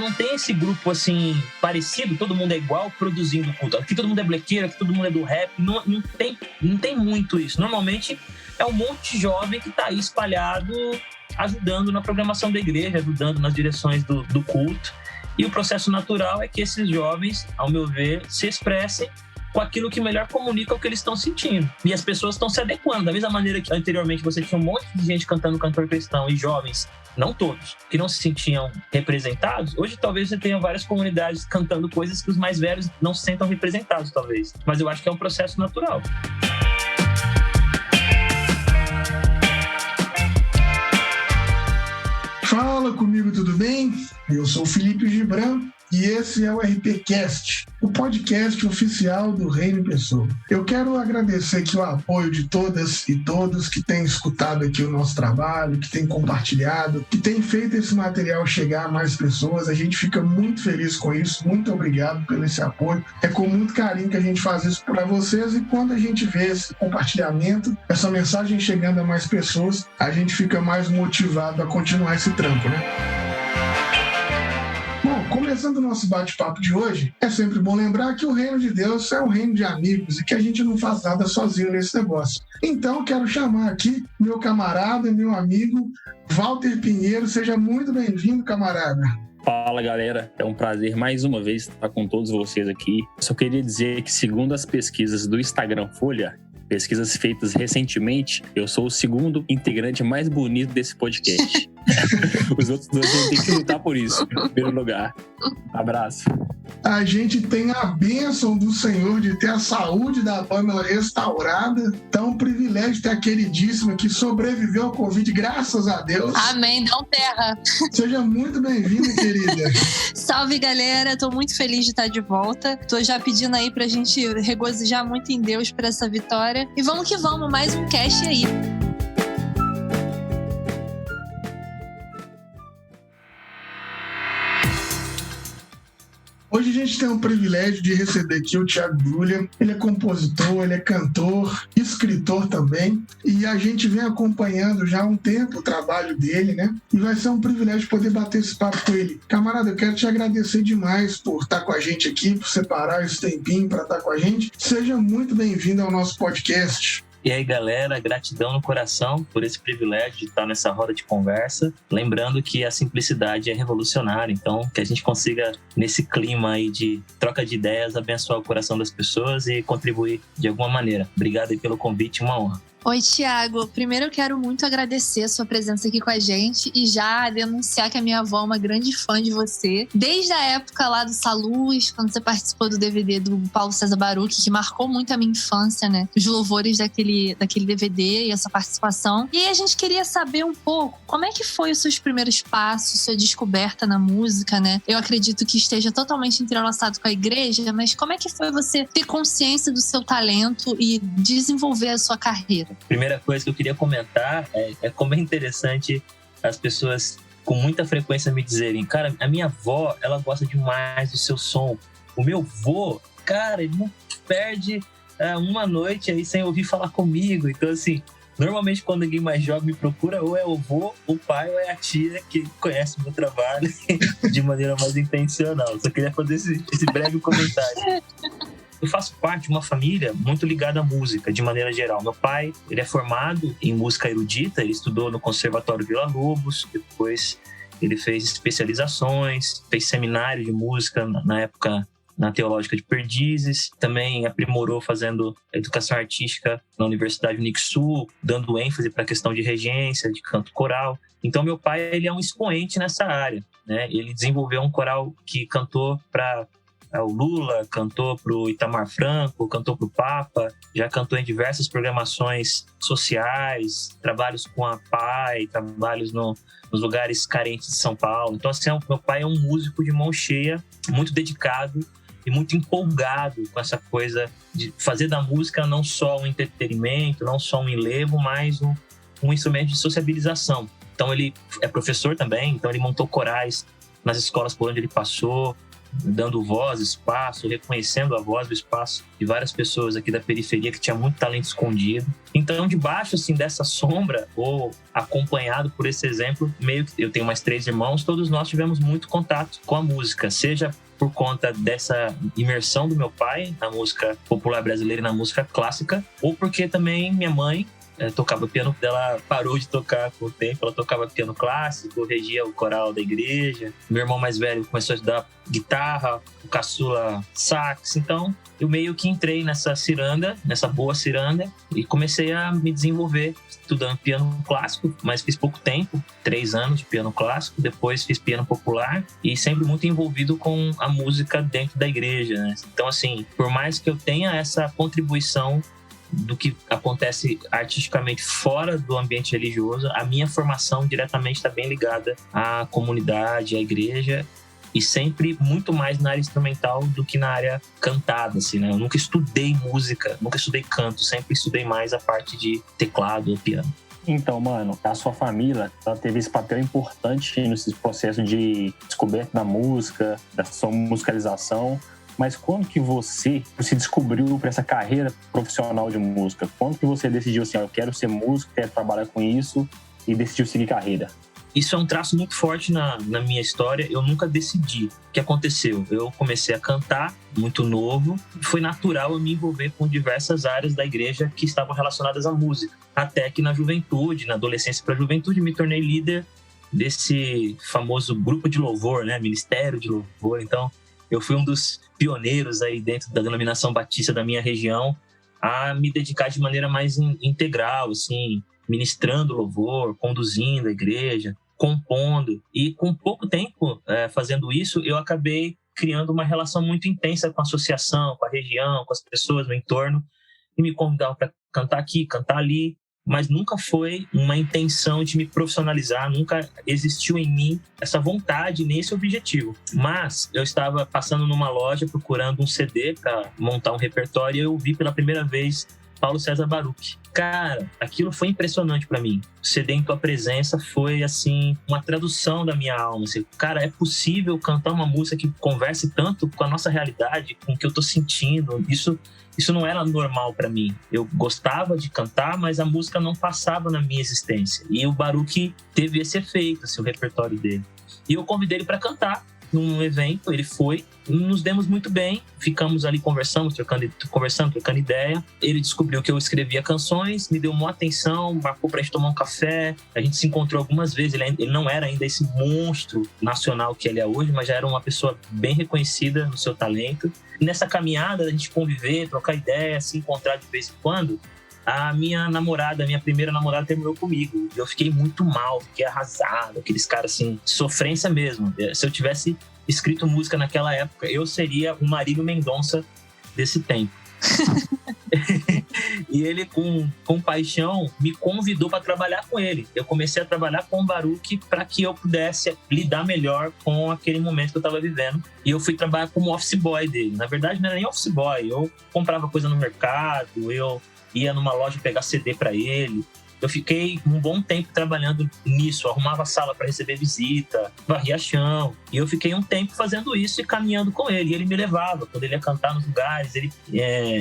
não tem esse grupo assim parecido, todo mundo é igual produzindo culto. Aqui todo mundo é blequeiro, aqui todo mundo é do rap. Não tem muito isso. Normalmente é um monte de jovem que tá aí espalhado, ajudando na programação da igreja, ajudando nas direções do culto. E o processo natural é que esses jovens, ao meu ver, se expressem com aquilo que melhor comunica o que eles estão sentindo. E as pessoas estão se adequando. Da mesma maneira que anteriormente você tinha um monte de gente cantando cantor cristão e jovens, não todos, que não se sentiam representados, hoje talvez você tenha várias comunidades cantando coisas que os mais velhos não se sentam representados, talvez. Mas eu acho que é um processo natural. Fala comigo, tudo bem? Eu sou o Felipe Gibran e esse é o RPcast, o podcast oficial do Reino em Pessoa. Eu quero agradecer aqui o apoio de todas e todos que têm escutado aqui o nosso trabalho, que têm compartilhado, que têm feito esse material chegar a mais pessoas. A gente fica muito feliz com isso. Muito obrigado pelo esse apoio. É com muito carinho que a gente faz isso para vocês, e quando a gente vê esse compartilhamento, essa mensagem chegando a mais pessoas, a gente fica mais motivado a continuar esse trampo, né? Bom, começando o nosso bate-papo de hoje, é sempre bom lembrar que o reino de Deus é um reino de amigos e que a gente não faz nada sozinho nesse negócio. Então, quero chamar aqui meu camarada e meu amigo, Walter Pinheiro. Seja muito bem-vindo, camarada. Fala, galera, é um prazer mais uma vez estar com todos vocês aqui. Só queria dizer que, segundo as pesquisas do Instagram Folha, pesquisas feitas recentemente, eu sou o segundo integrante mais bonito desse podcast. Os outros dois vão ter que lutar por isso, em primeiro lugar. Abraço. A gente tem a bênção do Senhor de ter a saúde da Pamela restaurada. Então, um privilégio ter a queridíssima que sobreviveu ao Covid, graças a Deus. Amém, não terra. Seja muito bem-vinda, querida. Salve, galera. Tô muito feliz de estar de volta. Tô já pedindo aí pra gente regozijar muito em Deus por essa vitória. E vamos que vamos, mais um cast aí. Hoje a gente tem o privilégio de receber aqui o Thiago Brulha. Ele é compositor, ele é cantor, escritor também. E a gente vem acompanhando já há um tempo o trabalho dele, né? E vai ser um privilégio poder bater esse papo com ele. Camarada, eu quero te agradecer demais por estar com a gente aqui, por separar esse tempinho para estar com a gente. Seja muito bem-vindo ao nosso podcast. E aí, galera, gratidão no coração por esse privilégio de estar nessa roda de conversa. Lembrando que a simplicidade é revolucionária, então que a gente consiga, nesse clima aí de troca de ideias, abençoar o coração das pessoas e contribuir de alguma maneira. Obrigado aí pelo convite, uma honra. Oi, Thiago. Primeiro eu quero muito agradecer a sua presença aqui com a gente e já denunciar que a minha avó é uma grande fã de você. Desde a época lá do Saluz, quando você participou do DVD do Paulo César Baruch, que marcou muito a minha infância, né? Os louvores daquele DVD e essa participação. E aí a gente queria saber um pouco como é que foi os seus primeiros passos, sua descoberta na música, né? Eu acredito que esteja totalmente entrelaçado com a igreja, mas como é que foi você ter consciência do seu talento e desenvolver a sua carreira? Primeira coisa que eu queria comentar é como é interessante as pessoas com muita frequência me dizerem: cara, a minha avó, ela gosta demais do seu som. O meu vô, cara, ele não perde uma noite aí sem ouvir falar comigo. Então, assim, normalmente quando alguém mais jovem me procura, ou é o vô, o pai, ou é a tia que conhece o meu trabalho de maneira mais intencional. Só queria fazer esse breve comentário. Eu faço parte de uma família muito ligada à música, de maneira geral. Meu pai, ele é formado em música erudita, ele estudou no Conservatório Vila Lobos, depois ele fez especializações, fez seminário de música na época na Teológica de Perdizes, também aprimorou fazendo educação artística na Universidade Unixul, dando ênfase para a questão de regência, de canto coral. Então meu pai, ele é um expoente nessa área, né? Ele desenvolveu um coral que cantou para o Lula, cantou para o Itamar Franco, cantou para o Papa, já cantou em diversas programações sociais, trabalhos com a PAI, trabalhos nos lugares carentes de São Paulo. Então, assim, meu pai é um músico de mão cheia, muito dedicado e muito empolgado com essa coisa de fazer da música não só um entretenimento, não só um enlevo, mas um instrumento de sociabilização. Então, ele é professor também, então ele montou corais nas escolas por onde ele passou. dando voz, espaço, reconhecendo a voz, o espaço de várias pessoas aqui da periferia que tinha muito talento escondido. Então, debaixo assim, dessa sombra, ou acompanhado por esse exemplo, meio que eu tenho mais 3 irmãos, todos nós tivemos muito contato com a música, seja por conta dessa imersão do meu pai na música popular brasileira e na música clássica, ou porque também minha mãe tocava piano, ela parou de tocar com o tempo, ela tocava piano clássico, regia o coral da igreja. Meu irmão mais velho começou a estudar guitarra, o caçula sax. Então eu meio que entrei nessa ciranda, nessa boa ciranda, e comecei a me desenvolver estudando piano clássico, mas fiz pouco tempo, 3 anos de piano clássico, depois fiz piano popular e sempre muito envolvido com a música dentro da igreja, né? Então assim, por mais que eu tenha essa contribuição do que acontece artisticamente fora do ambiente religioso, a minha formação diretamente está bem ligada à comunidade, à igreja, e sempre muito mais na área instrumental do que na área cantada, assim, né? Eu nunca estudei música, nunca estudei canto, sempre estudei mais a parte de teclado ou piano. Então, mano, a sua família, ela teve esse papel importante nesse processo de descoberta da música, da sua musicalização. Mas quando que você se descobriu para essa carreira profissional de música? Quando que você decidiu assim, eu quero ser músico, quero trabalhar com isso, e decidiu seguir carreira? Isso é um traço muito forte na minha história. Eu nunca decidi. O que aconteceu? Eu comecei a cantar muito novo. Foi natural eu me envolver com diversas áreas da igreja que estavam relacionadas à música. Até que na juventude, na adolescência para a juventude, me tornei líder desse famoso grupo de louvor, né? Ministério de louvor. Então, eu fui um dos pioneiros aí dentro da denominação batista da minha região a me dedicar de maneira mais integral, assim, ministrando louvor, conduzindo a igreja, compondo. E com pouco tempo fazendo isso, eu acabei criando uma relação muito intensa com a associação, com a região, com as pessoas no entorno, e me convidavam para cantar aqui, cantar ali. Mas nunca foi uma intenção de me profissionalizar, nunca existiu em mim essa vontade nem esse objetivo. Mas eu estava passando numa loja procurando um CD para montar um repertório e eu vi pela primeira vez Paulo César Baruch. Cara, aquilo foi impressionante para mim. O CD Em Tua Presença foi, assim, uma tradução da minha alma. Assim, cara, é possível cantar uma música que converse tanto com a nossa realidade, com o que eu tô sentindo. Isso não era normal para mim. Eu gostava de cantar, mas a música não passava na minha existência. E o Baruch teve esse efeito, assim, o repertório dele. E eu convidei ele para cantar num evento, ele foi, nos demos muito bem, ficamos ali conversando, trocando ideia. Ele descobriu que eu escrevia canções, me deu uma atenção, marcou pra gente tomar um café, a gente se encontrou algumas vezes. Ele não era ainda esse monstro nacional que ele é hoje, mas já era uma pessoa bem reconhecida no seu talento. Nessa caminhada, a gente conviver, trocar ideia, se encontrar de vez em quando, a minha primeira namorada terminou comigo. Eu fiquei muito mal, fiquei arrasado, aqueles caras assim, sofrência mesmo. Se eu tivesse escrito música naquela época, eu seria o Marílio Mendonça desse tempo. E ele, com paixão, me convidou para trabalhar com ele. Eu comecei a trabalhar com o Baruch para que eu pudesse lidar melhor com aquele momento que eu estava vivendo. E eu fui trabalhar como office boy dele. Na verdade, não era nem office boy. Eu comprava coisa no mercado, eu ia numa loja pegar CD para ele. Eu fiquei um bom tempo trabalhando nisso, arrumava sala para receber visita, varria chão. E eu fiquei um tempo fazendo isso e caminhando com ele. E ele me levava, quando ele ia cantar nos lugares, ele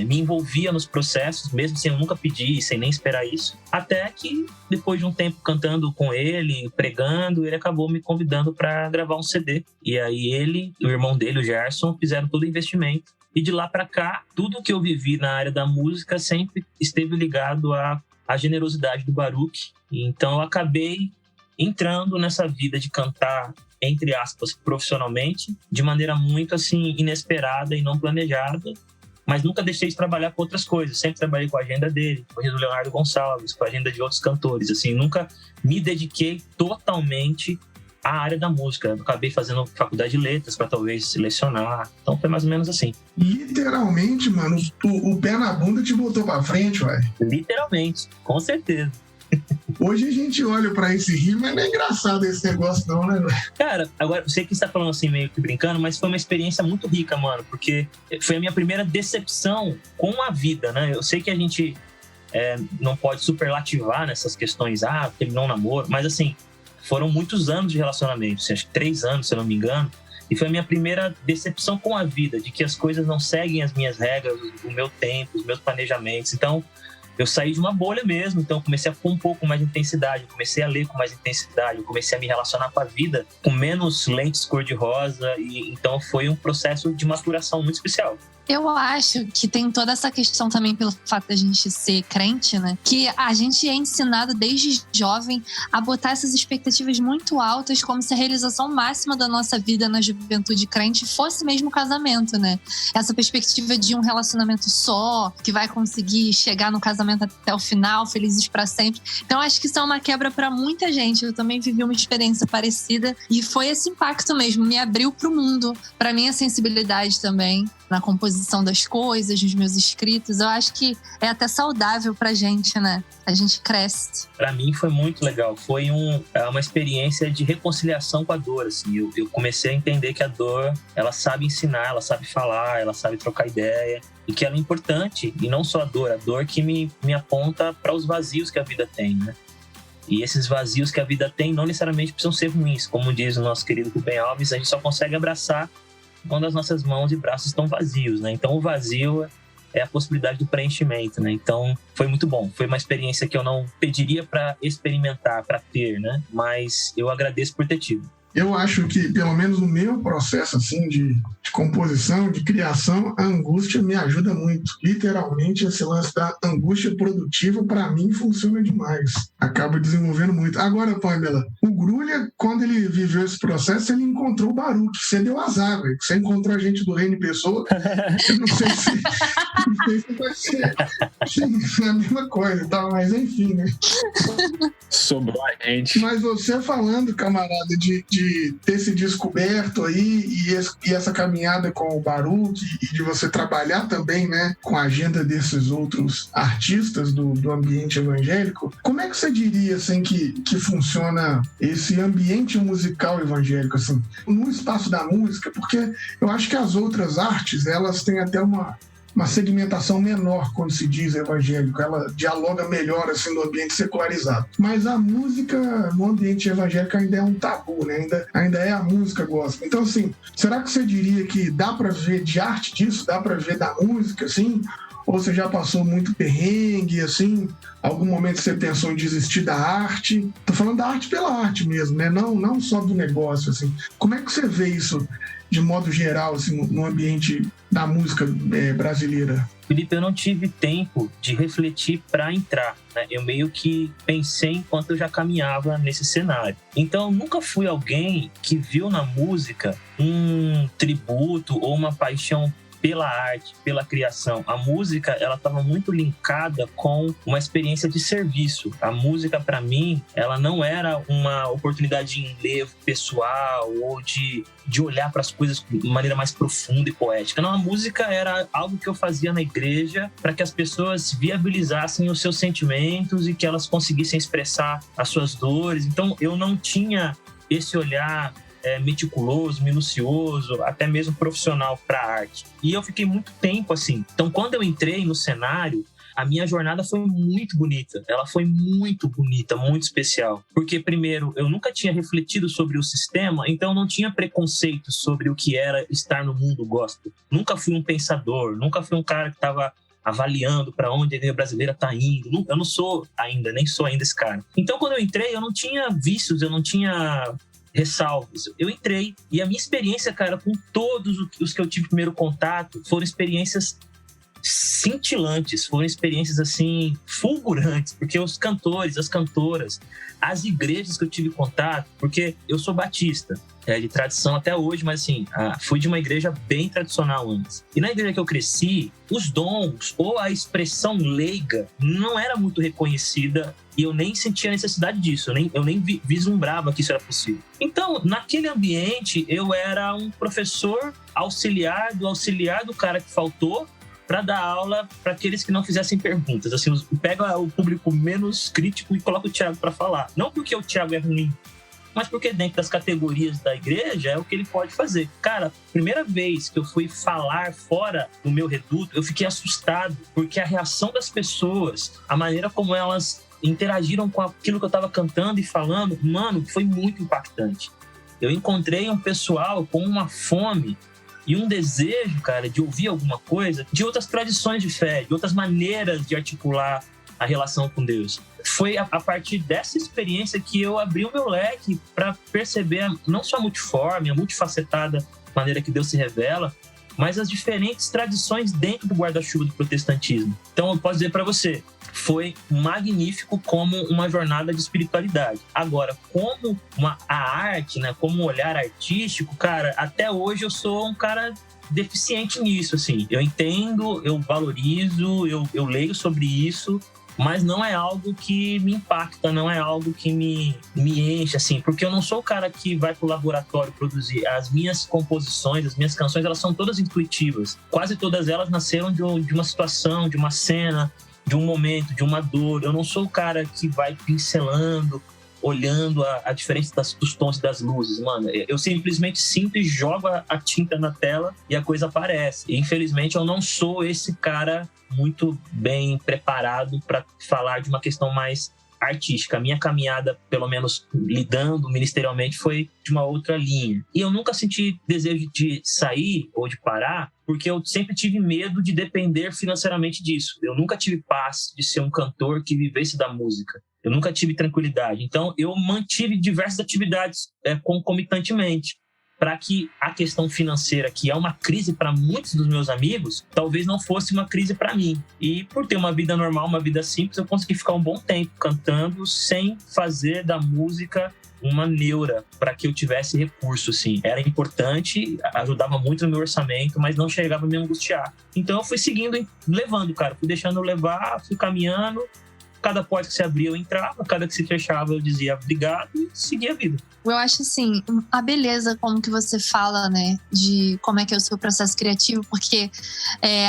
me envolvia nos processos, mesmo sem eu nunca pedir, sem nem esperar isso. Até que, depois de um tempo cantando com ele, pregando, ele acabou me convidando para gravar um CD. E aí ele, o irmão dele, o Gerson, fizeram todo o investimento. E de lá para cá, tudo que eu vivi na área da música sempre esteve ligado à generosidade do Baruch. Então eu acabei entrando nessa vida de cantar, entre aspas, profissionalmente, de maneira muito assim inesperada e não planejada, mas nunca deixei de trabalhar com outras coisas. Sempre trabalhei com a agenda dele, com a agenda do Leonardo Gonçalves, com a agenda de outros cantores. Assim, nunca me dediquei totalmente à área da música. Eu acabei fazendo faculdade de letras para talvez selecionar. Então foi mais ou menos assim. Literalmente, mano, o pé na bunda te botou pra frente, ué. Literalmente, com certeza. Hoje a gente olha pra esse rio, mas não é engraçado esse negócio não, né, velho? Cara, agora, eu sei que você tá falando assim meio que brincando, mas foi uma experiência muito rica, mano, porque foi a minha primeira decepção com a vida, né? Eu sei que a gente não pode superlativar nessas questões, terminou um namoro, mas assim, foram muitos anos de relacionamento, assim, acho que 3 anos, se eu não me engano, E foi a minha primeira decepção com a vida, de que as coisas não seguem as minhas regras, o meu tempo, os meus planejamentos. Então, eu saí de uma bolha mesmo, então eu comecei a compor com mais intensidade, eu comecei a ler com mais intensidade, eu comecei a me relacionar com a vida com menos lentes cor-de-rosa, e então foi um processo de maturação muito especial. Eu acho que tem toda essa questão também pelo fato da gente ser crente, né? Que a gente é ensinado desde jovem a botar essas expectativas muito altas, como se a realização máxima da nossa vida na juventude crente fosse mesmo o casamento, né? Essa perspectiva de um relacionamento só, que vai conseguir chegar no casamento até o final, felizes para sempre. Então, acho que isso é uma quebra para muita gente. Eu também vivi uma experiência parecida e foi esse impacto mesmo, me abriu para o mundo, para minha sensibilidade também, na composição das coisas, nos meus escritos. Eu acho que é até saudável pra gente, né? A gente cresce. Pra mim foi muito legal. Foi uma experiência de reconciliação com a dor, assim. Eu comecei a entender que a dor, ela sabe ensinar, ela sabe falar, ela sabe trocar ideia. E que ela é importante. E não só a dor que me aponta para os vazios que a vida tem, né? E esses vazios que a vida tem não necessariamente precisam ser ruins. Como diz o nosso querido Rubem Alves, a gente só consegue abraçar quando as nossas mãos e braços estão vazios, né? Então o vazio é a possibilidade do preenchimento, né? Então foi muito bom. Foi uma experiência que eu não pediria para experimentar, para ter, né? Mas eu agradeço por ter tido. Eu acho que, pelo menos no meu processo assim, de composição, de criação, a angústia me ajuda muito. Literalmente, esse lance da angústia produtiva, para mim, funciona demais. Acaba desenvolvendo muito. Agora, Pamela, o Grulha, quando ele viveu esse processo, ele encontrou o Baruch. Você deu azar, velho. Você encontrou a gente do Reino Pessoa. Eu não sei se vai ser a mesma coisa, tá? Mas enfim, né? Sobrou a gente. Mas você falando, camarada, de ter se descoberto aí e essa caminhada com o Baruch e de você trabalhar também, né, com a agenda desses outros artistas do ambiente evangélico, como é que você diria, assim, que funciona esse ambiente musical evangélico, assim, no espaço da música? Porque eu acho que as outras artes, elas têm até uma segmentação menor quando se diz evangélico, ela dialoga melhor assim no ambiente secularizado. Mas a música no ambiente evangélico ainda é um tabu, né? Ainda é a música gospel. Então, assim, será que você diria que dá para ver de arte disso, dá para ver da música, assim? Ou você já passou muito perrengue, assim? Algum momento você pensou em desistir da arte? Tô falando da arte pela arte mesmo, né? Não só do negócio, assim. Como é que você vê isso de modo geral, assim, no ambiente da música brasileira? Felipe, eu não tive tempo de refletir para entrar, né? Eu meio que pensei enquanto eu já caminhava nesse cenário. Então, eu nunca fui alguém que viu na música um tributo ou uma paixão pela arte, pela criação. A música, ela estava muito linkada com uma experiência de serviço. A música, para mim, ela não era uma oportunidade de enlevo pessoal ou de olhar para as coisas de maneira mais profunda e poética. Não, a música era algo que eu fazia na igreja para que as pessoas viabilizassem os seus sentimentos e que elas conseguissem expressar as suas dores. Então, eu não tinha esse olhar meticuloso, minucioso, até mesmo profissional para a arte. E eu fiquei muito tempo assim. Então, quando eu entrei no cenário, a minha jornada foi muito bonita. Ela foi muito bonita, muito especial. Porque, primeiro, eu nunca tinha refletido sobre o sistema, então eu não tinha preconceito sobre o que era estar no mundo gospel. Nunca fui um pensador, nunca fui um cara que estava avaliando para onde a igreja brasileira está indo. Eu não sou ainda, nem sou ainda esse cara. Então, quando eu entrei, eu não tinha vícios, eu não tinha ressalvas. Eu entrei e a minha experiência, cara, com todos os que eu tive primeiro contato, foram experiências cintilantes, foram experiências assim fulgurantes, porque os cantores, as cantoras, as igrejas que eu tive contato, porque eu sou batista, de tradição até hoje, mas assim, fui de uma igreja bem tradicional antes. E na igreja que eu cresci, os dons ou a expressão leiga não era muito reconhecida e eu nem sentia a necessidade disso, eu nem vislumbrava que isso era possível. Então, naquele ambiente, eu era um professor auxiliar do cara que faltou para dar aula para aqueles que não fizessem perguntas. Assim, pega o público menos crítico e coloca o Thiago para falar. Não porque o Thiago é ruim, mas porque dentro das categorias da igreja é o que ele pode fazer. Cara, primeira vez que eu fui falar fora do meu reduto, eu fiquei assustado, porque a reação das pessoas, a maneira como elas interagiram com aquilo que eu estava cantando e falando, mano, foi muito impactante. Eu encontrei um pessoal com uma fome e um desejo, cara, de ouvir alguma coisa de outras tradições de fé, de outras maneiras de articular a relação com Deus. Foi a partir dessa experiência que eu abri o meu leque para perceber não só a multiforme, a multifacetada maneira que Deus se revela, mas as diferentes tradições dentro do guarda-chuva do protestantismo. Então eu posso dizer para você, foi magnífico como uma jornada de espiritualidade. Agora, como a arte, né, como um olhar artístico, cara, até hoje eu sou um cara deficiente nisso, assim. Eu entendo, eu valorizo, eu leio sobre isso, mas não é algo que me impacta, não é algo que me enche, assim, porque eu não sou o cara que vai pro laboratório produzir. As minhas composições, as minhas canções, elas são todas intuitivas. Quase todas elas nasceram de uma situação, de uma cena, de um momento, de uma dor. Eu não sou o cara que vai pincelando, olhando a diferença dos tons e das luzes, mano. Eu simplesmente sinto e jogo a tinta na tela e a coisa aparece. E, infelizmente, eu não sou esse cara muito bem preparado para falar de uma questão mais artística. A minha caminhada, pelo menos lidando ministerialmente, foi de uma outra linha. E eu nunca senti desejo de sair ou de parar, porque eu sempre tive medo de depender financeiramente disso. Eu nunca tive paz de ser um cantor que vivesse da música. Eu nunca tive tranquilidade. Então, eu mantive diversas atividades concomitantemente, para que a questão financeira, que é uma crise para muitos dos meus amigos, talvez não fosse uma crise para mim. E por ter uma vida normal, uma vida simples, eu consegui ficar um bom tempo cantando sem fazer da música uma neura para que eu tivesse recurso, assim. Era importante, ajudava muito no meu orçamento, mas não chegava a me angustiar. Então eu fui seguindo, levando, cara. Fui deixando levar, fui caminhando. Cada porta que se abria eu entrava, cada que se fechava eu dizia obrigado e seguia a vida. Eu acho assim, a beleza como que você fala, né, de como é que é o seu processo criativo, porque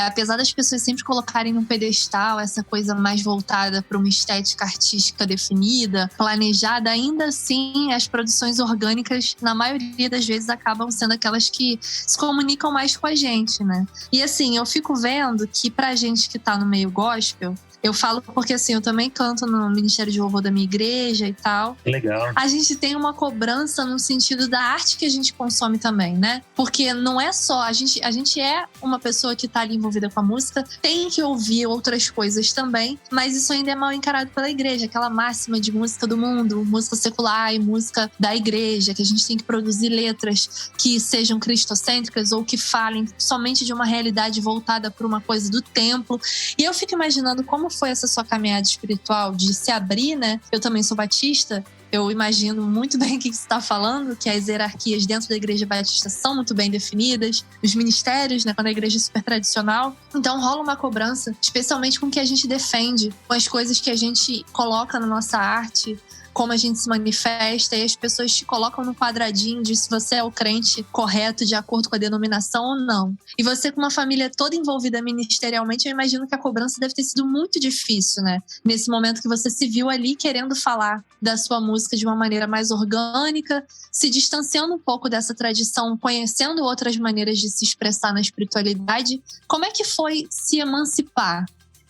apesar das pessoas sempre colocarem no pedestal essa coisa mais voltada para uma estética artística definida, planejada, ainda assim as produções orgânicas, na maioria das vezes, acabam sendo aquelas que se comunicam mais com a gente, né? E assim, eu fico vendo que pra gente que tá no meio gospel, eu falo porque, assim, eu também canto no Ministério de Louvor da minha igreja e tal. Legal. A gente tem uma cobrança no sentido da arte que a gente consome também, né? Porque não é só... A gente é uma pessoa que tá ali envolvida com a música, tem que ouvir outras coisas também, mas isso ainda é mal encarado pela igreja. Aquela máxima de música do mundo, música secular e música da igreja, que a gente tem que produzir letras que sejam cristocêntricas ou que falem somente de uma realidade voltada para uma coisa do templo. E eu fico imaginando como foi essa sua caminhada espiritual de se abrir, né? Eu também sou batista, eu imagino muito bem o que você está falando, que as hierarquias dentro da igreja batista são muito bem definidas, os ministérios, né? Quando a igreja é super tradicional. Então rola uma cobrança, especialmente com o que a gente defende, com as coisas que a gente coloca na nossa arte, como a gente se manifesta, e as pessoas te colocam no quadradinho de se você é o crente correto de acordo com a denominação ou não. E você com uma família toda envolvida ministerialmente, eu imagino que a cobrança deve ter sido muito difícil, né? Nesse momento que você se viu ali querendo falar da sua música de uma maneira mais orgânica, se distanciando um pouco dessa tradição, conhecendo outras maneiras de se expressar na espiritualidade. Como é que foi se emancipar?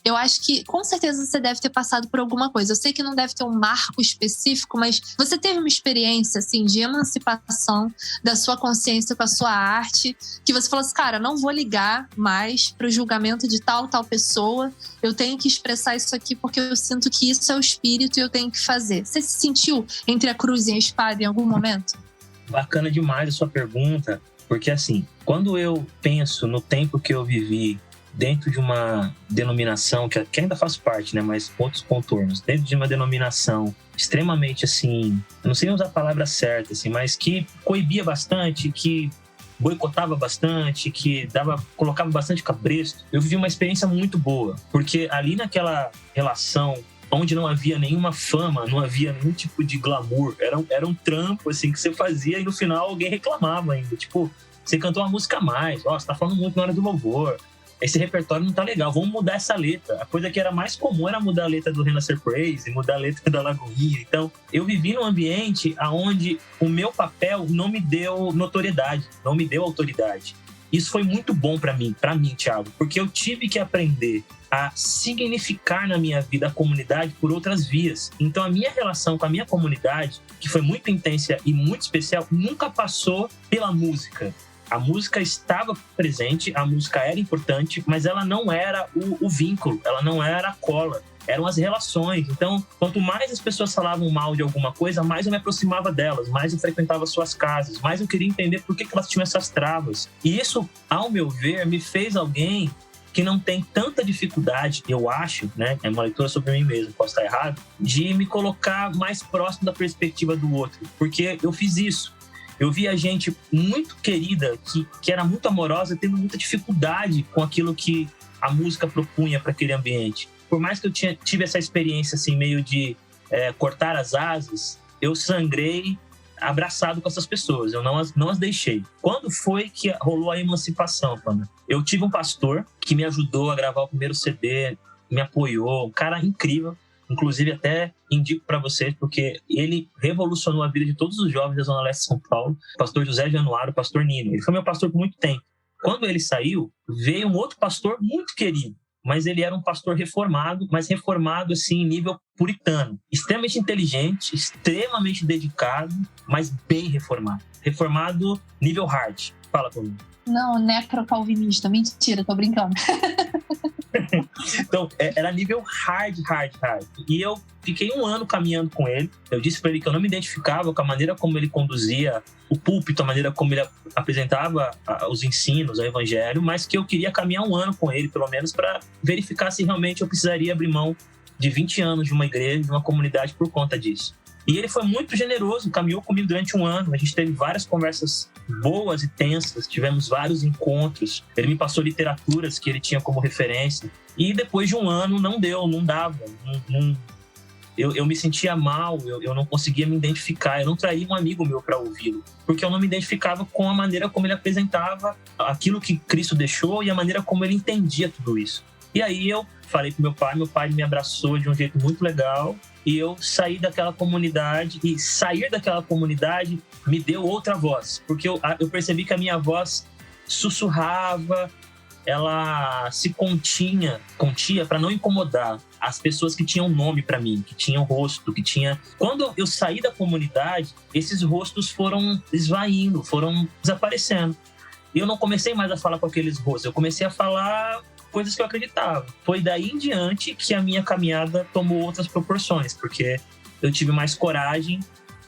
Eu acho que, com certeza, você deve ter passado por alguma coisa. Eu sei que não deve ter um marco específico, mas você teve uma experiência, assim, de emancipação da sua consciência com a sua arte, que você falou assim, cara, não vou ligar mais pro julgamento de tal pessoa, eu tenho que expressar isso aqui porque eu sinto que isso é o espírito e eu tenho que fazer. Você se sentiu entre a cruz e a espada em algum momento? Bacana demais a sua pergunta, porque, assim, quando eu penso no tempo que eu vivi dentro de uma denominação, que ainda faz parte, né, mas outros contornos, dentro de uma denominação extremamente, assim, eu não sei usar a palavra certa, assim, mas que coibia bastante, que boicotava bastante, que colocava bastante cabresto, eu vivi uma experiência muito boa, porque ali naquela relação onde não havia nenhuma fama, não havia nenhum tipo de glamour, era um trampo, assim, que você fazia e no final alguém reclamava ainda, tipo, você cantou uma música a mais, você tá falando muito na hora do louvor, esse repertório não tá legal, vamos mudar essa letra. A coisa que era mais comum era mudar a letra do Renascer Praise, mudar a letra da Lagoinha. Então, eu vivi num ambiente onde o meu papel não me deu notoriedade, não me deu autoridade. Isso foi muito bom para mim, Thiago, porque eu tive que aprender a significar na minha vida a comunidade por outras vias. Então a minha relação com a minha comunidade, que foi muito intensa e muito especial, nunca passou pela música. A música estava presente, a música era importante, mas ela não era o vínculo, ela não era a cola, eram as relações. Então, quanto mais as pessoas falavam mal de alguma coisa, mais eu me aproximava delas, mais eu frequentava suas casas, mais eu queria entender por que elas tinham essas travas. E isso, ao meu ver, me fez alguém que não tem tanta dificuldade, eu acho, né? É uma leitura sobre mim mesmo, posso estar errado, de me colocar mais próximo da perspectiva do outro, porque eu fiz isso. Eu via gente muito querida, que era muito amorosa, tendo muita dificuldade com aquilo que a música propunha para aquele ambiente. Por mais que eu tive essa experiência assim, meio de cortar as asas, eu sangrei abraçado com essas pessoas, eu não as deixei. Quando foi que rolou a emancipação, Panda? Eu tive um pastor que me ajudou a gravar o primeiro CD, me apoiou, um cara incrível. Inclusive, até indico para vocês, porque ele revolucionou a vida de todos os jovens da Zona Leste de São Paulo. O pastor José Januário, o pastor Nino. Ele foi meu pastor por muito tempo. Quando ele saiu, veio um outro pastor muito querido, mas ele era um pastor reformado, mas reformado assim em nível puritano. Extremamente inteligente, extremamente dedicado, mas bem reformado. Reformado nível hard. Fala comigo. Não, necrocalvinista. Mentira, tô brincando. Então, era nível hard. E eu fiquei 1 ano caminhando com ele. Eu disse para ele que eu não me identificava com a maneira como ele conduzia o púlpito, a maneira como ele apresentava os ensinos, o evangelho, mas que eu queria caminhar 1 ano com ele, pelo menos, para verificar se realmente eu precisaria abrir mão de 20 anos de uma igreja, de uma comunidade por conta disso. E ele foi muito generoso, caminhou comigo durante 1 ano. A gente teve várias conversas boas e tensas, tivemos vários encontros. Ele me passou literaturas que ele tinha como referência. E depois de 1 ano não dava. Eu me sentia mal, eu não conseguia me identificar. Eu não traía um amigo meu para ouvi-lo, porque eu não me identificava com a maneira como ele apresentava aquilo que Cristo deixou e a maneira como ele entendia tudo isso. E aí eu falei pro meu pai me abraçou de um jeito muito legal. E eu saí daquela comunidade, e sair daquela comunidade me deu outra voz, porque eu percebi que a minha voz sussurrava, ela se contia para não incomodar as pessoas que tinham nome para mim, que tinham rosto, que tinha... Quando eu saí da comunidade, esses rostos foram esvaindo, foram desaparecendo. E eu não comecei mais a falar com aqueles rostos, eu comecei a falar coisas que eu acreditava. Foi daí em diante que a minha caminhada tomou outras proporções, porque eu tive mais coragem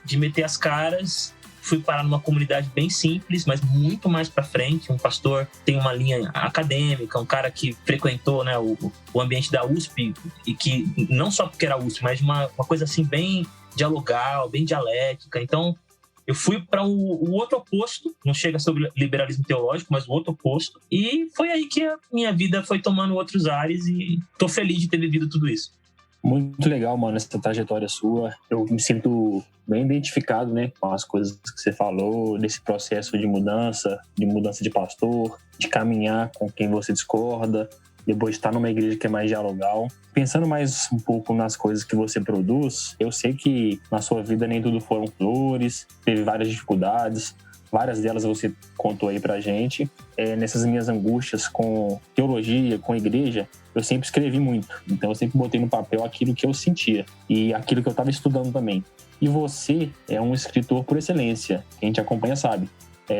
de meter as caras, fui parar numa comunidade bem simples, mas muito mais para frente. Um pastor tem uma linha acadêmica, um cara que frequentou, né, o ambiente da USP, e que não só porque era USP, mas uma coisa assim bem dialogal, bem dialética. Então, eu fui para o outro oposto, não chega sobre liberalismo teológico, mas o outro oposto. E foi aí que a minha vida foi tomando outros ares e tô feliz de ter vivido tudo isso. Muito legal, mano, essa trajetória sua. Eu me sinto bem identificado, né, com as coisas que você falou, desse processo de mudança de pastor, de caminhar com quem você discorda, depois de estar numa igreja que é mais dialogal. Pensando mais um pouco nas coisas que você produz, eu sei que na sua vida nem tudo foram flores, teve várias dificuldades, várias delas você contou aí pra gente. Nessas minhas angústias com teologia, com igreja, eu sempre escrevi muito. Então eu sempre botei no papel aquilo que eu sentia e aquilo que eu estava estudando também. E você é um escritor por excelência, quem te acompanha sabe.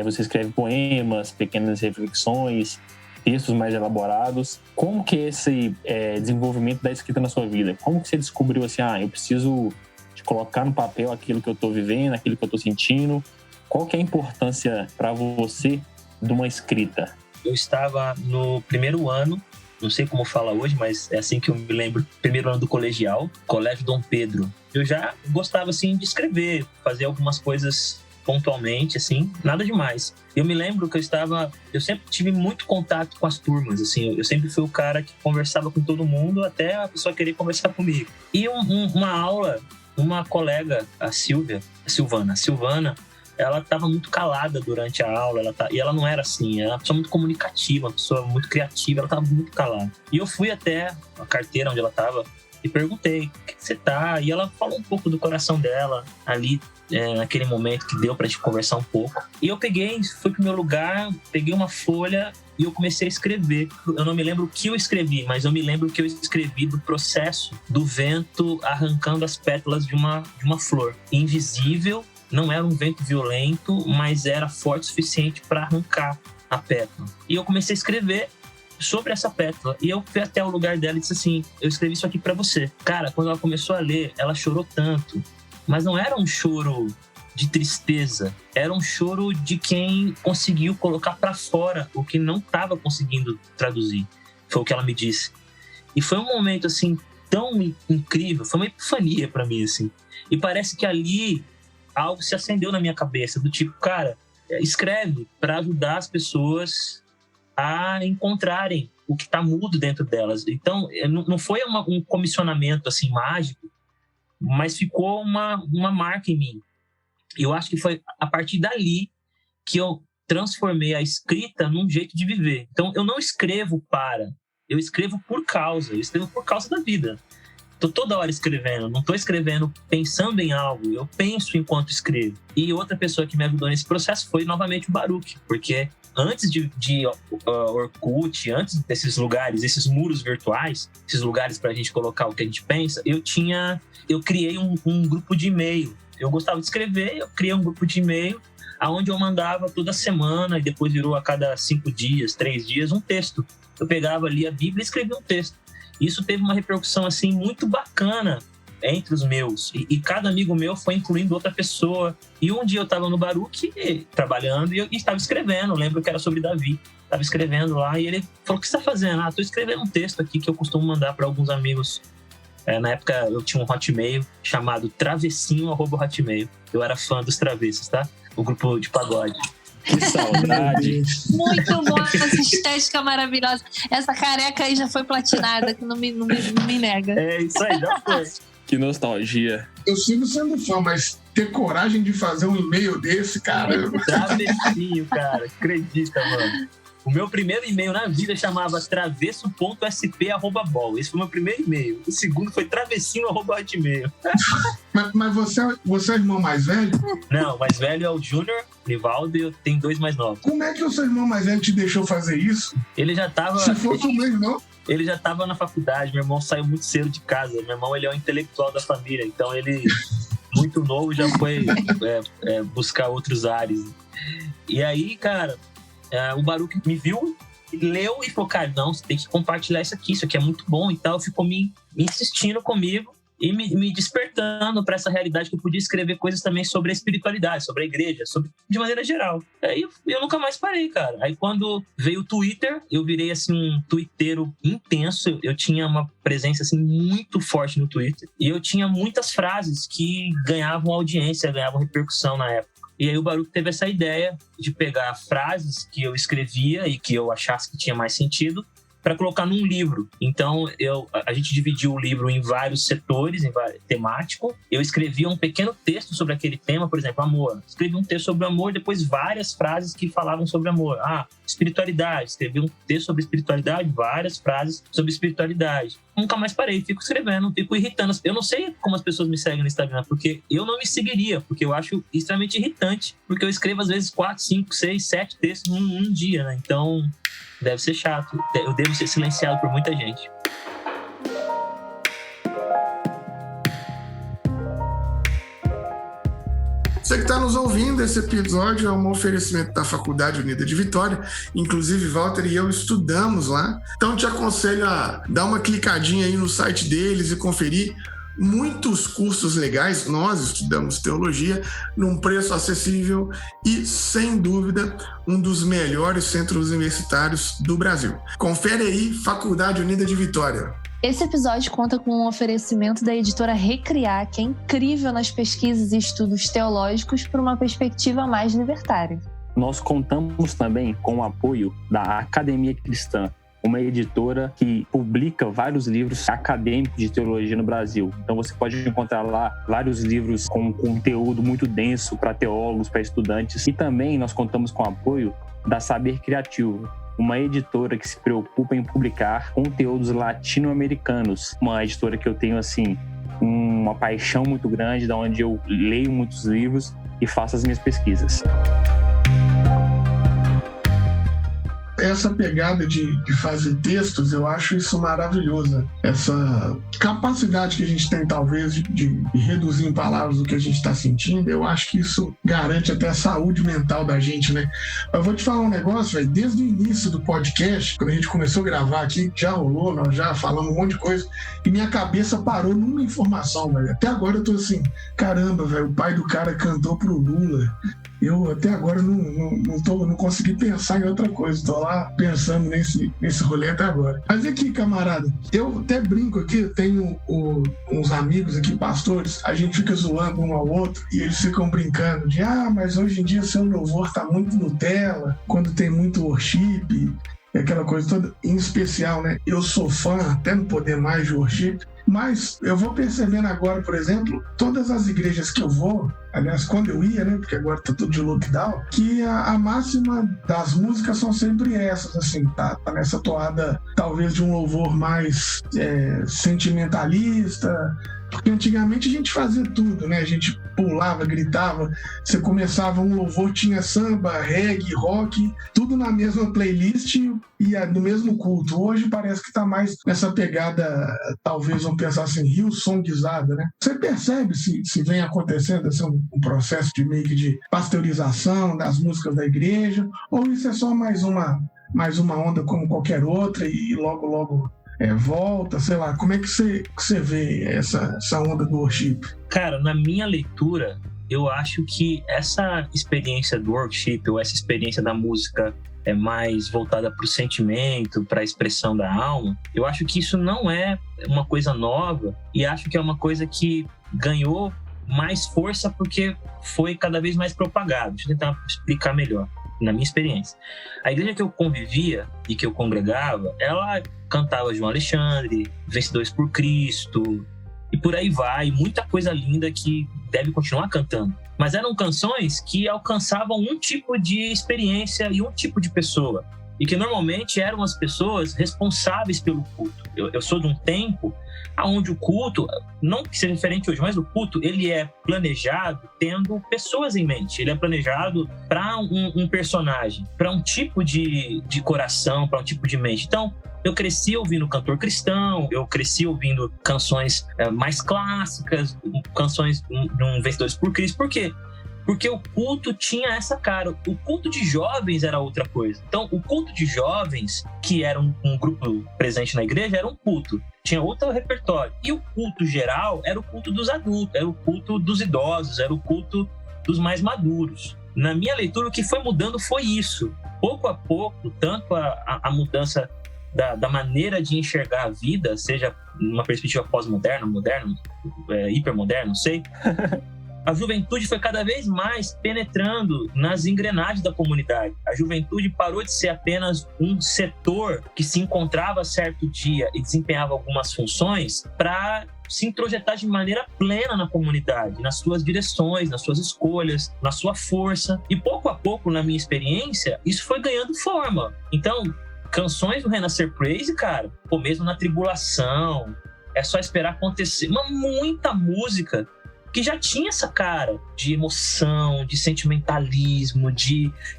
Você escreve poemas, pequenas reflexões, textos mais elaborados. Como que é esse desenvolvimento da escrita na sua vida? Como que você descobriu assim, eu preciso de colocar no papel aquilo que eu estou vivendo, aquilo que eu estou sentindo? Qual que é a importância para você de uma escrita? Eu estava no primeiro ano, não sei como fala hoje, mas é assim que eu me lembro, primeiro ano do colegial, Colégio Dom Pedro. Eu já gostava assim de escrever, fazer algumas coisas pontualmente, assim, nada demais. Eu me lembro que eu sempre tive muito contato com as turmas, assim, eu sempre fui o cara que conversava com todo mundo até a pessoa querer conversar comigo. E uma aula, uma colega, a Silvana, ela estava muito calada durante a aula, e ela não era assim, ela era uma pessoa muito comunicativa, uma pessoa muito criativa, ela estava muito calada. E eu fui até a carteira onde ela estava, e perguntei, o que você tá? E ela falou um pouco do coração dela ali, naquele momento que deu pra gente conversar um pouco. E eu fui pro meu lugar, peguei uma folha e eu comecei a escrever. Eu não me lembro o que eu escrevi, mas eu me lembro que eu escrevi do processo do vento arrancando as pétalas de uma flor. Invisível, não era um vento violento, mas era forte o suficiente para arrancar a pétala. E eu comecei a escrever sobre essa pétala. E eu fui até o lugar dela e disse assim, eu escrevi isso aqui para você. Cara, quando ela começou a ler, ela chorou tanto. Mas não era um choro de tristeza, era um choro de quem conseguiu colocar para fora o que não estava conseguindo traduzir. Foi o que ela me disse. E foi um momento assim tão incrível, foi uma epifania para mim assim. E parece que ali algo se acendeu na minha cabeça, do tipo, cara, escreve para ajudar as pessoas a encontrarem o que está mudo dentro delas. Então, não foi um comissionamento assim mágico, mas ficou uma marca em mim. E eu acho que foi a partir dali que eu transformei a escrita num jeito de viver. Então, eu não escrevo eu escrevo por causa, eu escrevo por causa da vida. Estou toda hora escrevendo, não estou escrevendo pensando em algo, eu penso enquanto escrevo. E outra pessoa que me ajudou nesse processo foi novamente o Baruch, porque antes de Orkut, antes desses lugares, esses muros virtuais, esses lugares para a gente colocar o que a gente pensa, eu criei um grupo de e-mail. Eu gostava de escrever, eu criei um grupo de e-mail onde eu mandava toda semana e depois virou a cada 5 dias, 3 dias, um texto. Eu pegava ali a Bíblia e escrevia um texto. Isso teve uma repercussão assim muito bacana entre os meus. E cada amigo meu foi incluindo outra pessoa. E um dia eu estava no Baruch trabalhando e estava escrevendo. Eu lembro que era sobre Davi. Estava escrevendo lá e ele falou, o que você está fazendo? Estou escrevendo um texto aqui que eu costumo mandar para alguns amigos. Na época eu tinha um Hotmail chamado travessinho@hotmail. Eu era fã dos Travessos, tá? O grupo de pagode. Que saudade. Muito bom essa estética maravilhosa. Essa careca aí já foi platinada, que não me nega. É isso aí, já foi. Que nostalgia. Eu sigo sendo fã, mas ter coragem de fazer um e-mail desse, cara... Travessinho, cara. Acredita, mano. O meu primeiro e-mail na vida chamava travesso.sp@bol. Esse foi o meu primeiro e-mail. O segundo foi travessinho@hotmail. Mas você é irmão mais velho? Não, o mais velho é o Júnior, Nivaldo, e eu tenho 2 mais novos. Como é que o seu irmão mais velho te deixou fazer isso? Ele já tava... Se fosse o meu irmão... Ele já tava na faculdade, meu irmão saiu muito cedo de casa. Meu irmão, ele é o intelectual da família, então ele, muito novo, já foi buscar outros ares. E aí, cara... o Baruch me viu, leu e falou, cara, não, você tem que compartilhar isso aqui é muito bom e tal. Ficou me insistindo comigo e me despertando para essa realidade que eu podia escrever coisas também sobre a espiritualidade, sobre a igreja, de maneira geral. Aí eu nunca mais parei, cara. Aí quando veio o Twitter, eu virei assim um twitteiro intenso. Eu tinha uma presença assim muito forte no Twitter e eu tinha muitas frases que ganhavam audiência, ganhavam repercussão na época. E aí o Baruch teve essa ideia de pegar frases que eu escrevia e que eu achasse que tinha mais sentido para colocar num livro. Então, a gente dividiu o livro em vários setores, temático. Eu escrevia um pequeno texto sobre aquele tema, por exemplo, amor. Escrevi um texto sobre amor, depois várias frases que falavam sobre amor. Espiritualidade. Escrevi um texto sobre espiritualidade, várias frases sobre espiritualidade. Nunca mais parei, fico escrevendo, fico irritando. Eu não sei como as pessoas me seguem no Instagram, porque eu não me seguiria, porque eu acho extremamente irritante, porque eu escrevo às vezes 4, 5, 6, 7 textos num dia, né? Então, deve ser chato. Eu devo ser silenciado por muita gente. Você que está nos ouvindo, esse episódio é um oferecimento da Faculdade Unida de Vitória. Inclusive, Walter e eu estudamos lá. Então, te aconselho a dar uma clicadinha aí no site deles e conferir muitos cursos legais. Nós estudamos teologia num preço acessível e, sem dúvida, um dos melhores centros universitários do Brasil. Confere aí, Faculdade Unida de Vitória. Esse episódio conta com um oferecimento da editora Recriar, que é incrível nas pesquisas e estudos teológicos por uma perspectiva mais libertária. Nós contamos também com o apoio da Academia Cristã, uma editora que publica vários livros acadêmicos de teologia no Brasil. Então você pode encontrar lá vários livros com conteúdo muito denso para teólogos, para estudantes. E também nós contamos com o apoio da Saber Criativo, uma editora que se preocupa em publicar conteúdos latino-americanos. Uma editora que eu tenho, assim, uma paixão muito grande, da onde eu leio muitos livros e faço as minhas pesquisas. Essa pegada de fazer textos, eu acho isso maravilhoso. Essa capacidade que a gente tem, talvez, de reduzir em palavras o que a gente está sentindo, eu acho que isso garante até a saúde mental da gente, né? Eu vou te falar um negócio, velho. Desde o início do podcast, quando a gente começou a gravar aqui, já rolou, nós já falamos um monte de coisa, e minha cabeça parou numa informação, velho. Até agora eu tô assim, caramba, velho, o pai do cara cantou pro Lula. Eu até agora não consegui pensar em outra coisa. Estou lá pensando nesse rolê até agora. Mas aqui, camarada, eu até brinco aqui, eu tenho uns amigos aqui, pastores, a gente fica zoando um ao outro e eles ficam brincando de mas hoje em dia seu louvor tá muito Nutella, quando tem muito worship, aquela coisa toda. Em especial, né? Eu sou fã, até não poder mais de worship. Mas eu vou percebendo agora, por exemplo, todas as igrejas que eu vou, aliás, quando eu ia, né, porque agora tá tudo de lockdown, que a máxima das músicas são sempre essas, assim, tá nessa toada, talvez de um louvor mais sentimentalista, porque antigamente a gente fazia tudo, né, a gente pulava, gritava, você começava um louvor, tinha samba, reggae, rock, tudo na mesma playlist e no mesmo culto. Hoje parece que tá mais nessa pegada, talvez vamos pensar assim, hillsongizada, né? Você percebe se vem acontecendo assim, um processo de meio que de pasteurização das músicas da igreja, ou isso é só mais uma onda como qualquer outra e logo volta, sei lá. Como é que você vê essa onda do worship? Cara, na minha leitura, eu acho que essa experiência do worship, ou essa experiência da música mais voltada para o sentimento, para a expressão da alma, eu acho que isso não é uma coisa nova e acho que é uma coisa que ganhou mais força porque foi cada vez mais propagado. Deixa eu tentar explicar melhor. Na minha experiência, a igreja que eu convivia e que eu congregava, ela cantava João Alexandre, Vencedores por Cristo e por aí vai, muita coisa linda que deve continuar cantando. Mas eram canções que alcançavam um tipo de experiência e um tipo de pessoa, e que normalmente eram as pessoas responsáveis pelo culto. Eu sou de um tempo onde o culto, não que seja diferente hoje, mas o culto ele é planejado tendo pessoas em mente. Ele é planejado para um personagem, para um tipo de coração, para um tipo de mente. Então, eu cresci ouvindo cantor cristão, eu cresci ouvindo canções mais clássicas, canções de um Vencedores por Cristo. Por quê? Porque o culto tinha essa cara. O culto de jovens era outra coisa. Então, o culto de jovens, que era um grupo presente na igreja, era um culto. Tinha outro repertório. E o culto geral era o culto dos adultos, era o culto dos idosos, era o culto dos mais maduros. Na minha leitura, o que foi mudando foi isso. Pouco a pouco, tanto a mudança da maneira de enxergar a vida, seja numa perspectiva pós-moderna, moderna, hipermoderna, não sei... A juventude foi cada vez mais penetrando nas engrenagens da comunidade. A juventude parou de ser apenas um setor que se encontrava certo dia e desempenhava algumas funções para se introjetar de maneira plena na comunidade, nas suas direções, nas suas escolhas, na sua força. E pouco a pouco, na minha experiência, isso foi ganhando forma. Então, canções do Renascer Praise, cara, mesmo na tribulação, é só esperar acontecer. Muita música que já tinha essa cara de emoção, de sentimentalismo,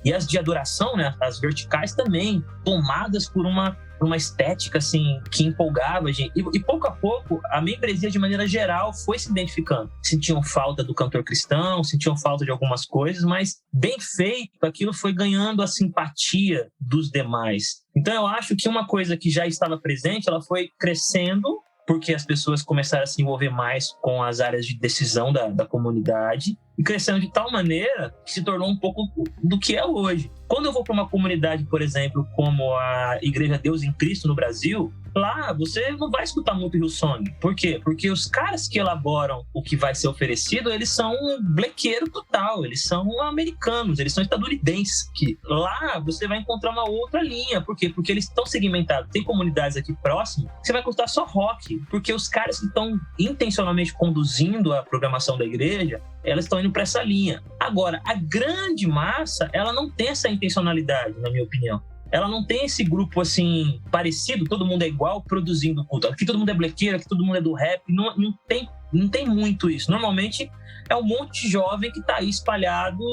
e as de adoração, né, as verticais também, tomadas por uma estética assim, que empolgava a gente. E pouco a pouco, a membresia, de maneira geral, foi se identificando. Sentiam falta do cantor cristão, sentiam falta de algumas coisas, mas bem feito, aquilo foi ganhando a simpatia dos demais. Então eu acho que uma coisa que já estava presente, ela foi crescendo, porque as pessoas começaram a se envolver mais com as áreas de decisão da comunidade e crescendo de tal maneira que se tornou um pouco do que é hoje. Quando eu vou para uma comunidade, por exemplo, como a Igreja Deus em Cristo no Brasil, lá você não vai escutar muito Hillsong. Por quê? Porque os caras que elaboram o que vai ser oferecido, eles são um blequeiro total, eles são americanos, eles são estadunidenses. Que lá você vai encontrar uma outra linha. Por quê? Porque eles estão segmentados. Tem comunidades aqui próximas que você vai escutar só rock, porque os caras que estão intencionalmente conduzindo a programação da igreja, elas estão indo para essa linha. Agora, a grande massa, ela não tem essa intencionalidade, na minha opinião. ela não tem esse grupo, assim, parecido, todo mundo é igual, produzindo culto. Aqui todo mundo é blequeiro, aqui todo mundo é do rap. Não tem muito isso. Normalmente é um monte de jovem que tá aí espalhado,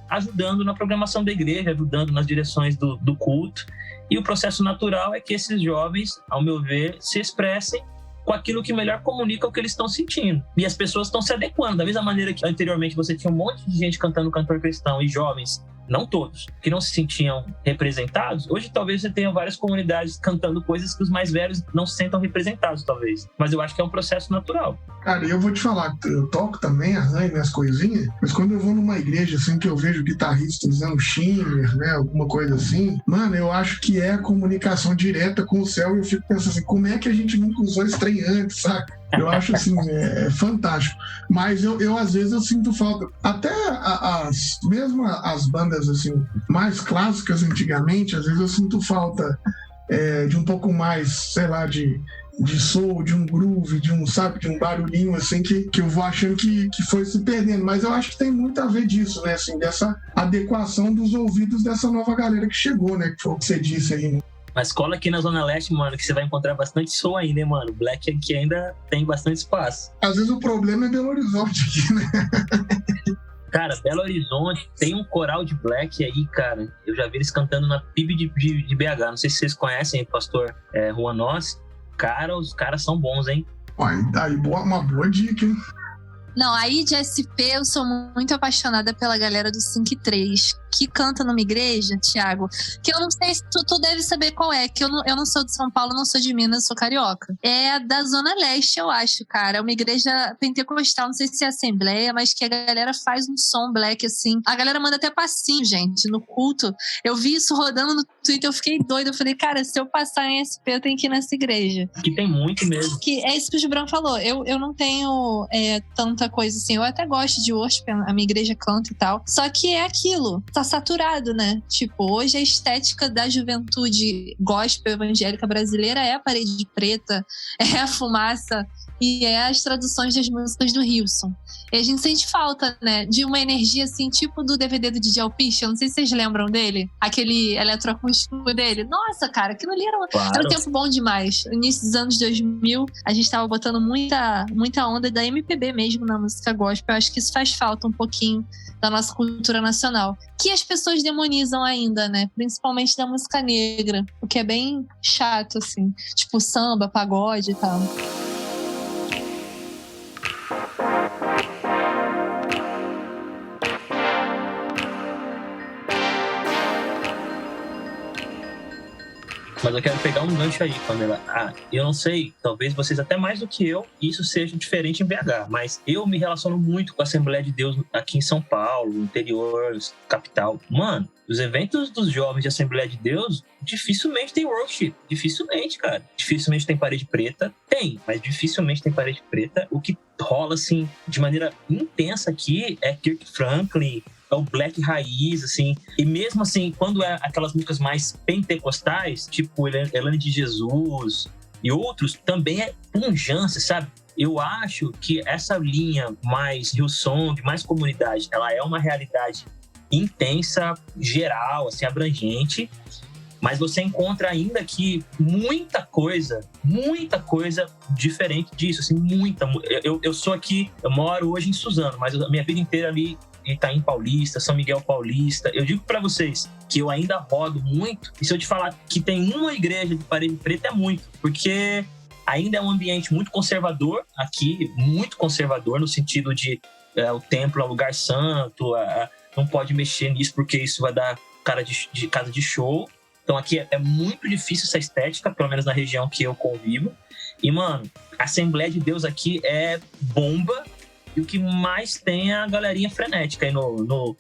ajudando na programação da igreja, ajudando nas direções do culto. E o processo natural é que esses jovens, ao meu ver, se expressem com aquilo que melhor comunica o que eles estão sentindo. E as pessoas estão se adequando. Da mesma maneira que anteriormente você tinha um monte de gente cantando cantor cristão e jovens, não todos, que não se sentiam representados, hoje talvez você tenha várias comunidades cantando coisas que os mais velhos não se sentam representados, talvez. Mas eu acho que é um processo natural. Cara, eu vou te falar, eu toco também, arranho minhas coisinhas, mas quando eu vou numa igreja, assim, que eu vejo guitarristas usando shimmer, né, alguma coisa assim, mano, eu acho que é a comunicação direta com o céu e eu fico pensando assim, como é que a gente nunca usou esse trem antes, saca? Eu acho assim, é fantástico. Mas eu às vezes eu sinto falta. Até mesmo as bandas assim, mais clássicas antigamente, às vezes eu sinto falta de um pouco mais, sei lá, de soul, de um groove, de um barulhinho assim que eu vou achando que foi se perdendo. Mas eu acho que tem muito a ver disso, né? Assim, dessa adequação dos ouvidos dessa nova galera que chegou, né? Que foi o que você disse aí, né? Mas cola aqui na Zona Leste, mano, que você vai encontrar bastante som ainda, hein, mano? Black aqui ainda tem bastante espaço. Às vezes o problema é Belo Horizonte aqui, né? Cara, Belo Horizonte tem um coral de Black aí, cara. Eu já vi eles cantando na PIB de BH. Não sei se vocês conhecem o pastor Juan Nossi. Cara, os caras são bons, hein? Aí uma boa dica, hein? Não, aí de SP eu sou muito apaixonada pela galera do 5-3, que canta numa igreja, Thiago, que eu não sei se tu deve saber qual é, que eu não sou de São Paulo, não sou de Minas, sou carioca. É da Zona Leste, eu acho, cara. É uma igreja pentecostal, não sei se é assembleia, mas que a galera faz um som black, assim. A galera manda até passinho, gente, no culto. Eu vi isso rodando no Twitter, eu fiquei doida. Eu falei, cara, se eu passar em SP, eu tenho que ir nessa igreja. Que tem muito mesmo. Que é isso que o Gibran falou. Eu não tenho tanta coisa assim. Eu até gosto de worship, a minha igreja canta e tal. Só que é aquilo. Tá saturado, né? Tipo, hoje a estética da juventude gospel evangélica brasileira é a parede preta, é a fumaça e é as traduções das músicas do Hilson. E a gente sente falta, né? De uma energia assim, tipo do DVD do DJ Alpiste. Eu não sei se vocês lembram dele. Aquele eletroacústico dele. Nossa, cara, aquilo ali era um tempo bom demais. No início dos anos 2000, a gente tava botando muita onda da MPB mesmo na música gospel. Eu acho que isso faz falta um pouquinho da nossa cultura nacional. Que as pessoas demonizam ainda, né? Principalmente da música negra. O que é bem chato, assim. Tipo samba, pagode e tal. Mas eu quero pegar um gancho aí, Pamela. Eu não sei, talvez vocês até mais do que eu, isso seja diferente em BH, mas eu me relaciono muito com a Assembleia de Deus aqui em São Paulo, interior, capital. Mano, os eventos dos jovens de Assembleia de Deus dificilmente tem worship. Dificilmente, cara. Dificilmente tem parede preta. Tem, mas dificilmente tem parede preta. O que rola, assim, de maneira intensa aqui é Kirk Franklin, é o black raiz, assim. E mesmo assim, quando é aquelas músicas mais pentecostais, tipo Elane de Jesus e outros, também é punjância, sabe? Eu acho que essa linha mais Hillsong, mais comunidade, ela é uma realidade intensa, geral, assim, abrangente, mas você encontra ainda aqui muita coisa diferente disso, assim, muita. Eu sou aqui, eu moro hoje em Suzano, mas a minha vida inteira ali Itaim Paulista, São Miguel Paulista. Eu digo pra vocês que eu ainda rodo muito, e se eu te falar que tem uma igreja de parede preta, é muito, porque ainda é um ambiente muito conservador aqui, muito conservador no sentido de o templo é um lugar santo, não pode mexer nisso porque isso vai dar cara de casa de show. Então aqui é muito difícil essa estética, pelo menos na região que eu convivo. E, mano, a Assembleia de Deus aqui é bomba. E o que mais tem é a galerinha frenética aí no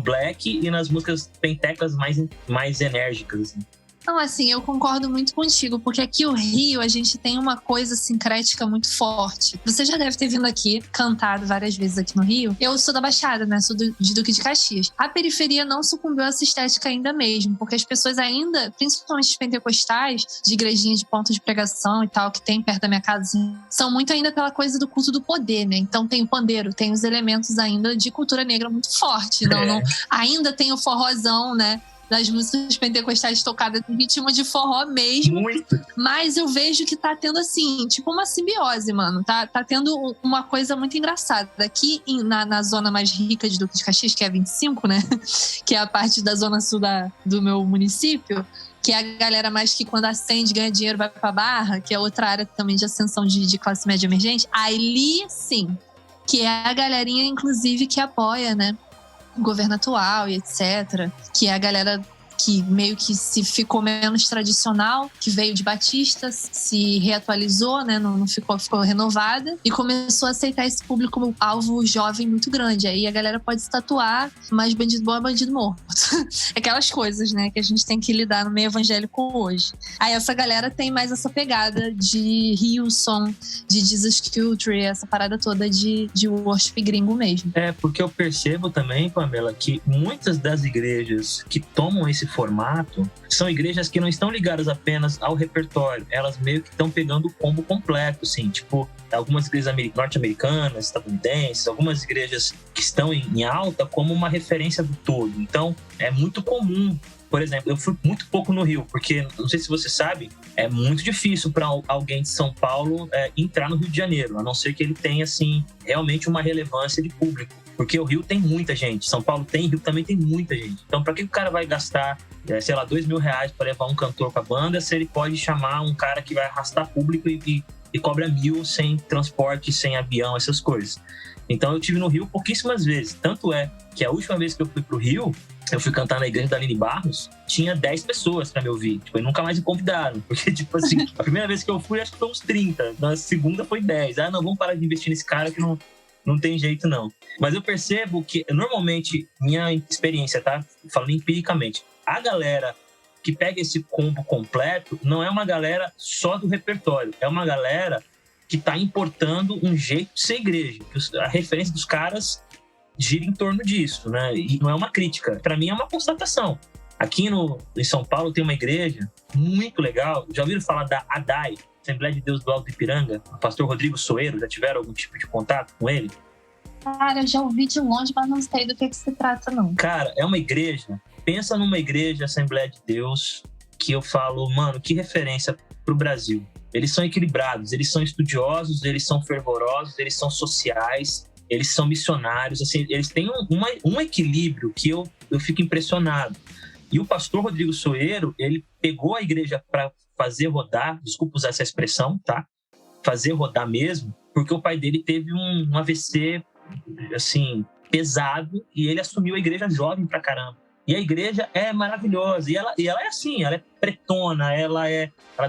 black e nas músicas pentecas mais enérgicas, assim. Não, assim, eu concordo muito contigo, porque aqui o Rio, a gente tem uma coisa sincrética muito forte. Você já deve ter vindo aqui, cantado várias vezes aqui no Rio. Eu sou da Baixada, né? Sou de Duque de Caxias. A periferia não sucumbiu a essa estética ainda mesmo, porque as pessoas ainda, principalmente os pentecostais, de igrejinha de ponto de pregação e tal, que tem perto da minha casa, assim, são muito ainda pela coisa do culto do poder, né? Então tem o pandeiro, tem os elementos ainda de cultura negra muito forte. Não, ainda tem o forrozão, né? das músicas pentecostais tocadas em ritmo de forró mesmo. Muito. Mas eu vejo que tá tendo, assim, tipo uma simbiose, mano. Tá tendo uma coisa muito engraçada. Aqui na zona mais rica de Duque de Caxias, que é a 25, né? Que é a parte da zona sul do meu município, que é a galera mais que quando acende, ganha dinheiro, vai pra Barra, que é outra área também de ascensão de classe média emergente. Ali, sim, que é a galerinha, inclusive, que apoia, né, o governo atual e etc. Que é a galera que meio que se ficou menos tradicional, que veio de Batista, se reatualizou, né, não ficou renovada e começou a aceitar esse público como alvo jovem muito grande. Aí a galera pode se tatuar, mas bandido bom é bandido morto. Aquelas coisas, né, que a gente tem que lidar no meio evangélico hoje. Aí essa galera tem mais essa pegada de Hillsong, de Jesus Culture, essa parada toda de worship gringo mesmo. Porque eu percebo também, Pamela, que muitas das igrejas que tomam esse formato são igrejas que não estão ligadas apenas ao repertório, elas meio que estão pegando o combo completo, assim, tipo, algumas igrejas norte-americanas, estadunidenses, algumas igrejas que estão em alta como uma referência do todo. Então, é muito comum. Por exemplo, eu fui muito pouco no Rio, porque, não sei se você sabe, é muito difícil para alguém de São Paulo entrar no Rio de Janeiro, a não ser que ele tenha, assim, realmente uma relevância de público. Porque o Rio tem muita gente, São Paulo tem, Rio também tem muita gente. Então, para que o cara vai gastar, sei lá, R$2.000 para levar um cantor com a banda, se ele pode chamar um cara que vai arrastar público e cobra 1.000 sem transporte, sem avião, essas coisas. Então, eu tive no Rio pouquíssimas vezes. Tanto é que a última vez que eu fui pro Rio, eu fui cantar na igreja da Aline Barros, tinha 10 pessoas pra me ouvir. Tipo, e nunca mais me convidaram. Porque, tipo assim, a primeira vez que eu fui, acho que foi uns 30. Na segunda foi 10. Não, vamos parar de investir nesse cara que não tem jeito, não. Mas eu percebo que, normalmente, minha experiência, tá? Falando empiricamente, a galera que pega esse combo completo não é uma galera só do repertório. É uma galera que tá importando um jeito de ser igreja. A referência dos caras gira em torno disso, né? E não é uma crítica. Para mim é uma constatação. Aqui em São Paulo tem uma igreja muito legal. Já ouviram falar da ADAI, Assembleia de Deus do Alto Ipiranga? O pastor Rodrigo Soeiro, já tiveram algum tipo de contato com ele? Cara, eu já ouvi de longe, mas não sei do que se trata, não. Cara, é uma igreja. Pensa numa igreja Assembleia de Deus que eu falo, mano, que referência pro Brasil. Eles são equilibrados, eles são estudiosos, eles são fervorosos, eles são sociais, eles são missionários, assim, eles têm um equilíbrio que eu fico impressionado. E o pastor Rodrigo Soeiro, ele pegou a igreja para fazer rodar, desculpa usar essa expressão, tá? Fazer rodar mesmo, porque o pai dele teve um AVC, assim, pesado, e ele assumiu a igreja jovem pra caramba. E a igreja é maravilhosa. E ela é assim, ela é pretona, ela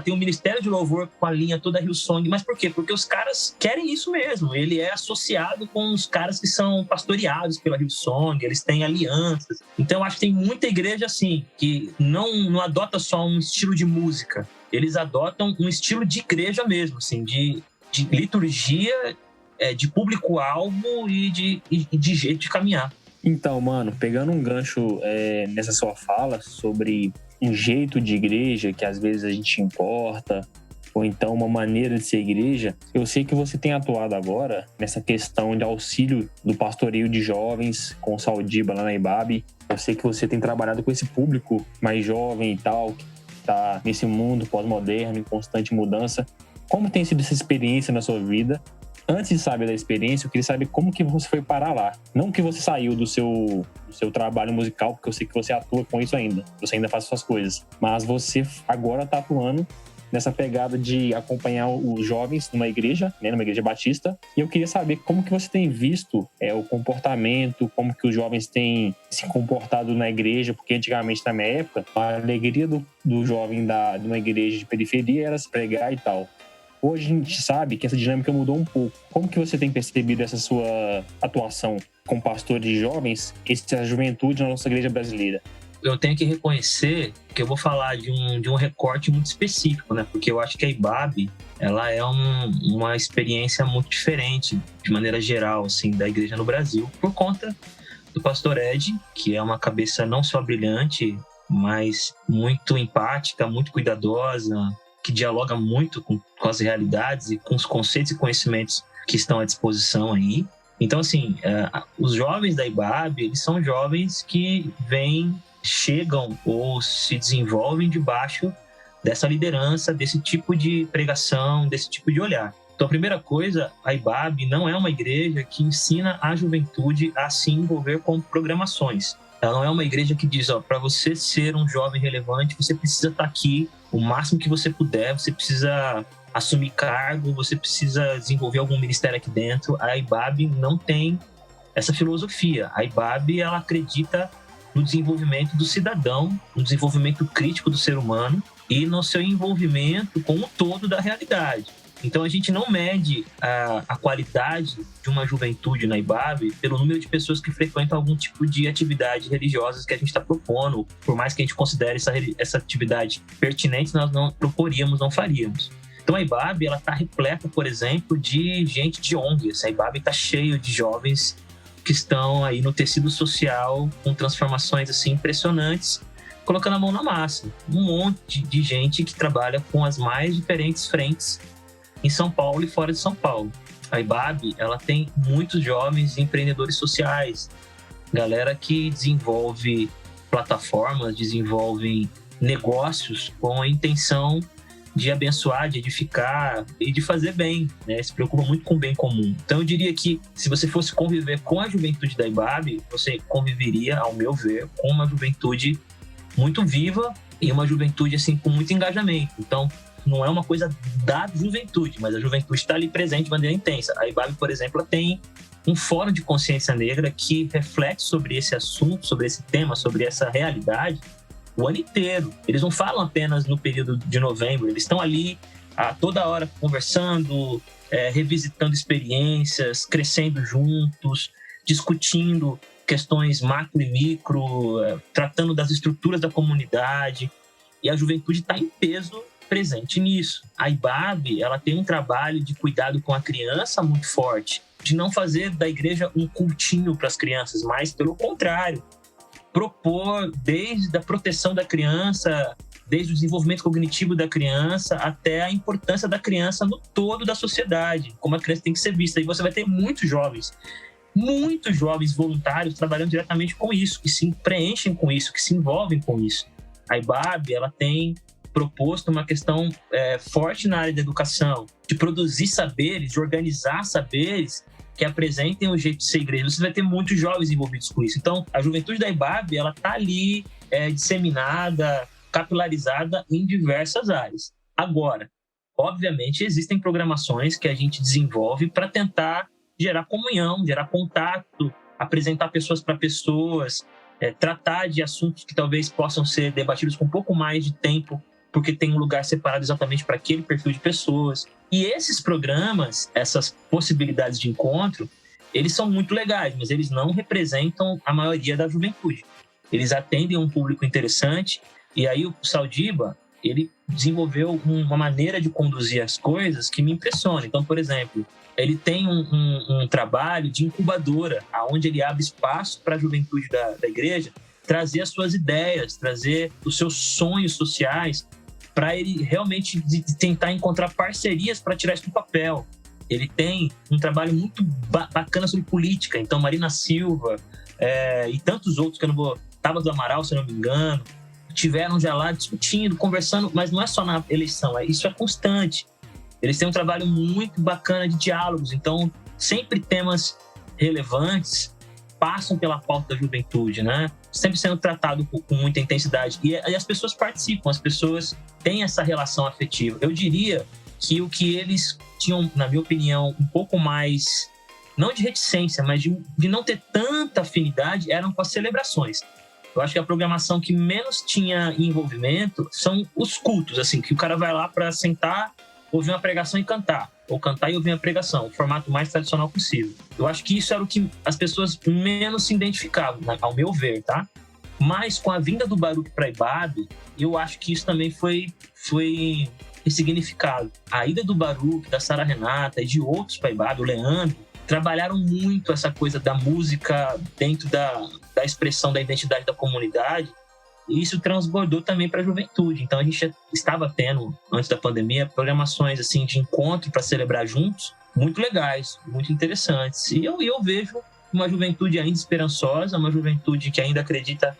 tem um ministério de louvor com a linha toda Hillsong. Mas por quê? Porque os caras querem isso mesmo. Ele é associado com os caras que são pastoreados pela Hillsong, eles têm alianças. Então eu acho que tem muita igreja assim, que não adota só um estilo de música. Eles adotam um estilo de igreja mesmo, assim, de liturgia, de público-alvo e de jeito de caminhar. Então, mano, pegando um gancho nessa sua fala sobre um jeito de igreja que às vezes a gente importa, ou então uma maneira de ser igreja, eu sei que você tem atuado agora nessa questão de auxílio do pastoreio de jovens com o Saldiba lá na IBAB. Eu sei que você tem trabalhado com esse público mais jovem e tal, que está nesse mundo pós-moderno, em constante mudança. Como tem sido essa experiência na sua vida? Antes de saber da experiência, eu queria saber como que você foi parar lá. Não que você saiu do seu trabalho musical, porque eu sei que você atua com isso ainda. Você ainda faz suas coisas. Mas você agora está atuando nessa pegada de acompanhar os jovens numa igreja, né, numa igreja batista. E eu queria saber como que você tem visto o comportamento, como que os jovens têm se comportado na igreja, porque antigamente, na minha época, a alegria do jovem de uma igreja de periferia era se pregar e tal. Hoje a gente sabe que essa dinâmica mudou um pouco. Como que você tem percebido essa sua atuação com pastores de jovens, essa juventude na nossa igreja brasileira? Eu tenho que reconhecer que eu vou falar de um recorte muito específico, né? Porque eu acho que a IBAB, ela é uma experiência muito diferente, de maneira geral, assim, da igreja no Brasil, por conta do pastor Ed, que é uma cabeça não só brilhante, mas muito empática, muito cuidadosa, que dialoga muito com as realidades e com os conceitos e conhecimentos que estão à disposição aí. Então, assim, os jovens da IBAB, eles são jovens que vêm chegam ou se desenvolvem debaixo dessa liderança, desse tipo de pregação, desse tipo de olhar. Então, a primeira coisa, a IBAB não é uma igreja que ensina a juventude a se envolver com programações. Ela não é uma igreja que diz, para você ser um jovem relevante, você precisa estar aqui o máximo que você puder, você precisa assumir cargo, você precisa desenvolver algum ministério aqui dentro. A IBAB não tem essa filosofia. A IBAB, ela acredita no desenvolvimento do cidadão, no desenvolvimento crítico do ser humano e no seu envolvimento com o todo da realidade. Então, a gente não mede a qualidade de uma juventude na IBAB pelo número de pessoas que frequentam algum tipo de atividade religiosa que a gente está propondo. Por mais que a gente considere essa atividade pertinente, nós não proporíamos, não faríamos. Então, a IBAB está repleta, por exemplo, de gente de ONGs. A IBAB está cheia de jovens que estão aí no tecido social com transformações assim, impressionantes, colocando a mão na massa. Um monte de gente que trabalha com as mais diferentes frentes em São Paulo e fora de São Paulo. A IBAB, ela tem muitos jovens empreendedores sociais, galera que desenvolve plataformas, desenvolve negócios com a intenção de abençoar, de edificar e de fazer bem, né? Se preocupa muito com o bem comum. Então eu diria que se você fosse conviver com a juventude da IBAB, você conviveria, ao meu ver, com uma juventude muito viva e uma juventude assim com muito engajamento. Então não é uma coisa da juventude, mas a juventude está ali presente de maneira intensa. A IBAB, por exemplo, tem um fórum de consciência negra que reflete sobre esse assunto, sobre esse tema, sobre essa realidade o ano inteiro. Eles não falam apenas no período de novembro, eles estão ali a toda hora conversando, revisitando experiências, crescendo juntos, discutindo questões macro e micro, tratando das estruturas da comunidade, e a juventude está em peso presente nisso. A IBAB, ela tem um trabalho de cuidado com a criança muito forte, de não fazer da igreja um cultinho para as crianças, mas pelo contrário, propor desde a proteção da criança, desde o desenvolvimento cognitivo da criança até a importância da criança no todo da sociedade, como a criança tem que ser vista. E você vai ter muitos jovens voluntários trabalhando diretamente com isso, que se preenchem com isso, que se envolvem com isso. A IBAB, ela tem proposto uma questão forte na área da educação, de produzir saberes, de organizar saberes que apresentem o jeito de ser igreja. Você vai ter muitos jovens envolvidos com isso. Então, a juventude da IBAB, ela está ali disseminada, capilarizada em diversas áreas. Agora, obviamente, existem programações que a gente desenvolve para tentar gerar comunhão, gerar contato, apresentar pessoas para pessoas, tratar de assuntos que talvez possam ser debatidos com um pouco mais de tempo, porque tem um lugar separado exatamente para aquele perfil de pessoas. E esses programas, essas possibilidades de encontro, eles são muito legais, mas eles não representam a maioria da juventude. Eles atendem um público interessante, e aí o Saldiba, ele desenvolveu uma maneira de conduzir as coisas que me impressiona. Então, por exemplo, ele tem um trabalho de incubadora, onde ele abre espaço para a juventude da igreja trazer as suas ideias, trazer os seus sonhos sociais, para ele realmente tentar encontrar parcerias para tirar isso do papel. Ele tem um trabalho muito bacana sobre política. Então, Marina Silva e tantos outros que eu não vou... Tabas do Amaral, se eu não me engano, tiveram já lá discutindo, conversando, mas não é só na eleição, isso é constante. Eles têm um trabalho muito bacana de diálogos, então sempre temas relevantes passam pela pauta da juventude, né? Sempre sendo tratado com muita intensidade. E as pessoas participam, as pessoas têm essa relação afetiva. Eu diria que o que eles tinham, na minha opinião, um pouco mais, não de reticência, mas de não ter tanta afinidade, eram com as celebrações. Eu acho que a programação que menos tinha envolvimento são os cultos, assim, que o cara vai lá para sentar, ouvir uma pregação e cantar, ou cantar e ouvir uma pregação, o formato mais tradicional possível. Eu acho que isso era o que as pessoas menos se identificavam, ao meu ver, tá? Mas com a vinda do Baruch para a IBAB, eu acho que isso também foi ressignificado. A ida do Baruch, da Sara Renata e de outros para a IBAB, o Leandro, trabalharam muito essa coisa da música dentro da expressão da identidade da comunidade, e isso transbordou também para a juventude. Então a gente já estava tendo, antes da pandemia, programações assim, de encontro para celebrar juntos, muito legais, muito interessantes. E eu vejo uma juventude ainda esperançosa, uma juventude que ainda acredita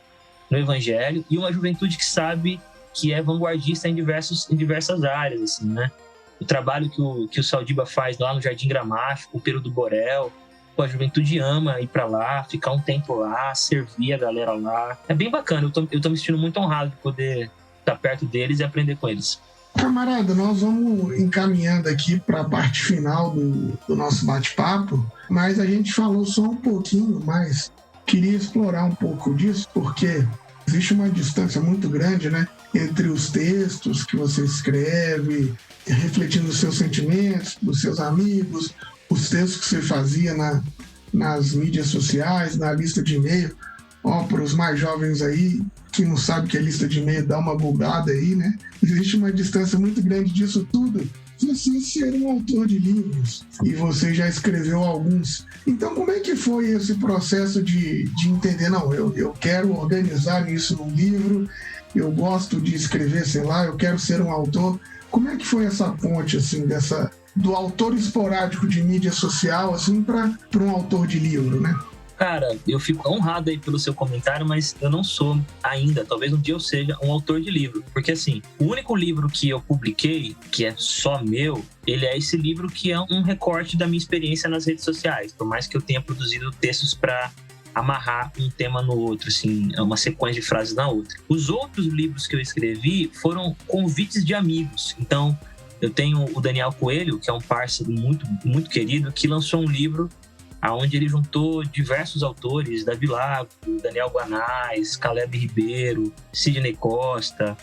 no evangelho, e uma juventude que sabe que é vanguardista em diversas áreas, assim, né? O trabalho que o Saldiba faz lá no Jardim Gramático, o Peru do Borel, a juventude ama ir pra lá, ficar um tempo lá, servir a galera lá. É bem bacana, eu tô me sentindo muito honrado de poder estar perto deles e aprender com eles. Camarada, nós vamos encaminhando aqui para a parte final do nosso bate-papo, mas a gente falou só um pouquinho, mas queria explorar um pouco disso, porque existe uma distância muito grande, né, entre os textos que você escreve, refletindo os seus sentimentos, dos seus amigos, os textos que você fazia nas mídias sociais, na lista de e-mail. Para os mais jovens aí, que não sabem que a lista de e-mail dá uma bugada aí, né? Existe uma distância muito grande disso tudo. Você ser um autor de livros, e você já escreveu alguns. Então, como é que foi esse processo de entender, não, eu quero organizar isso num livro, eu gosto de escrever, sei lá, eu quero ser um autor. Como é que foi essa ponte, assim, do autor esporádico de mídia social, assim, para um autor de livro, né? Cara, eu fico honrado aí pelo seu comentário, mas eu não sou ainda, talvez um dia eu seja um autor de livro. Porque assim, o único livro que eu publiquei, que é só meu, ele é esse livro que é um recorte da minha experiência nas redes sociais. Por mais que eu tenha produzido textos para amarrar um tema no outro, assim, uma sequência de frases na outra. Os outros livros que eu escrevi foram convites de amigos. Então, eu tenho o Daniel Coelho, que é um parceiro muito, muito querido, que lançou um livro onde ele juntou diversos autores, Davi Lago, Daniel Guanais, Caleb Ribeiro, Sidney Costa,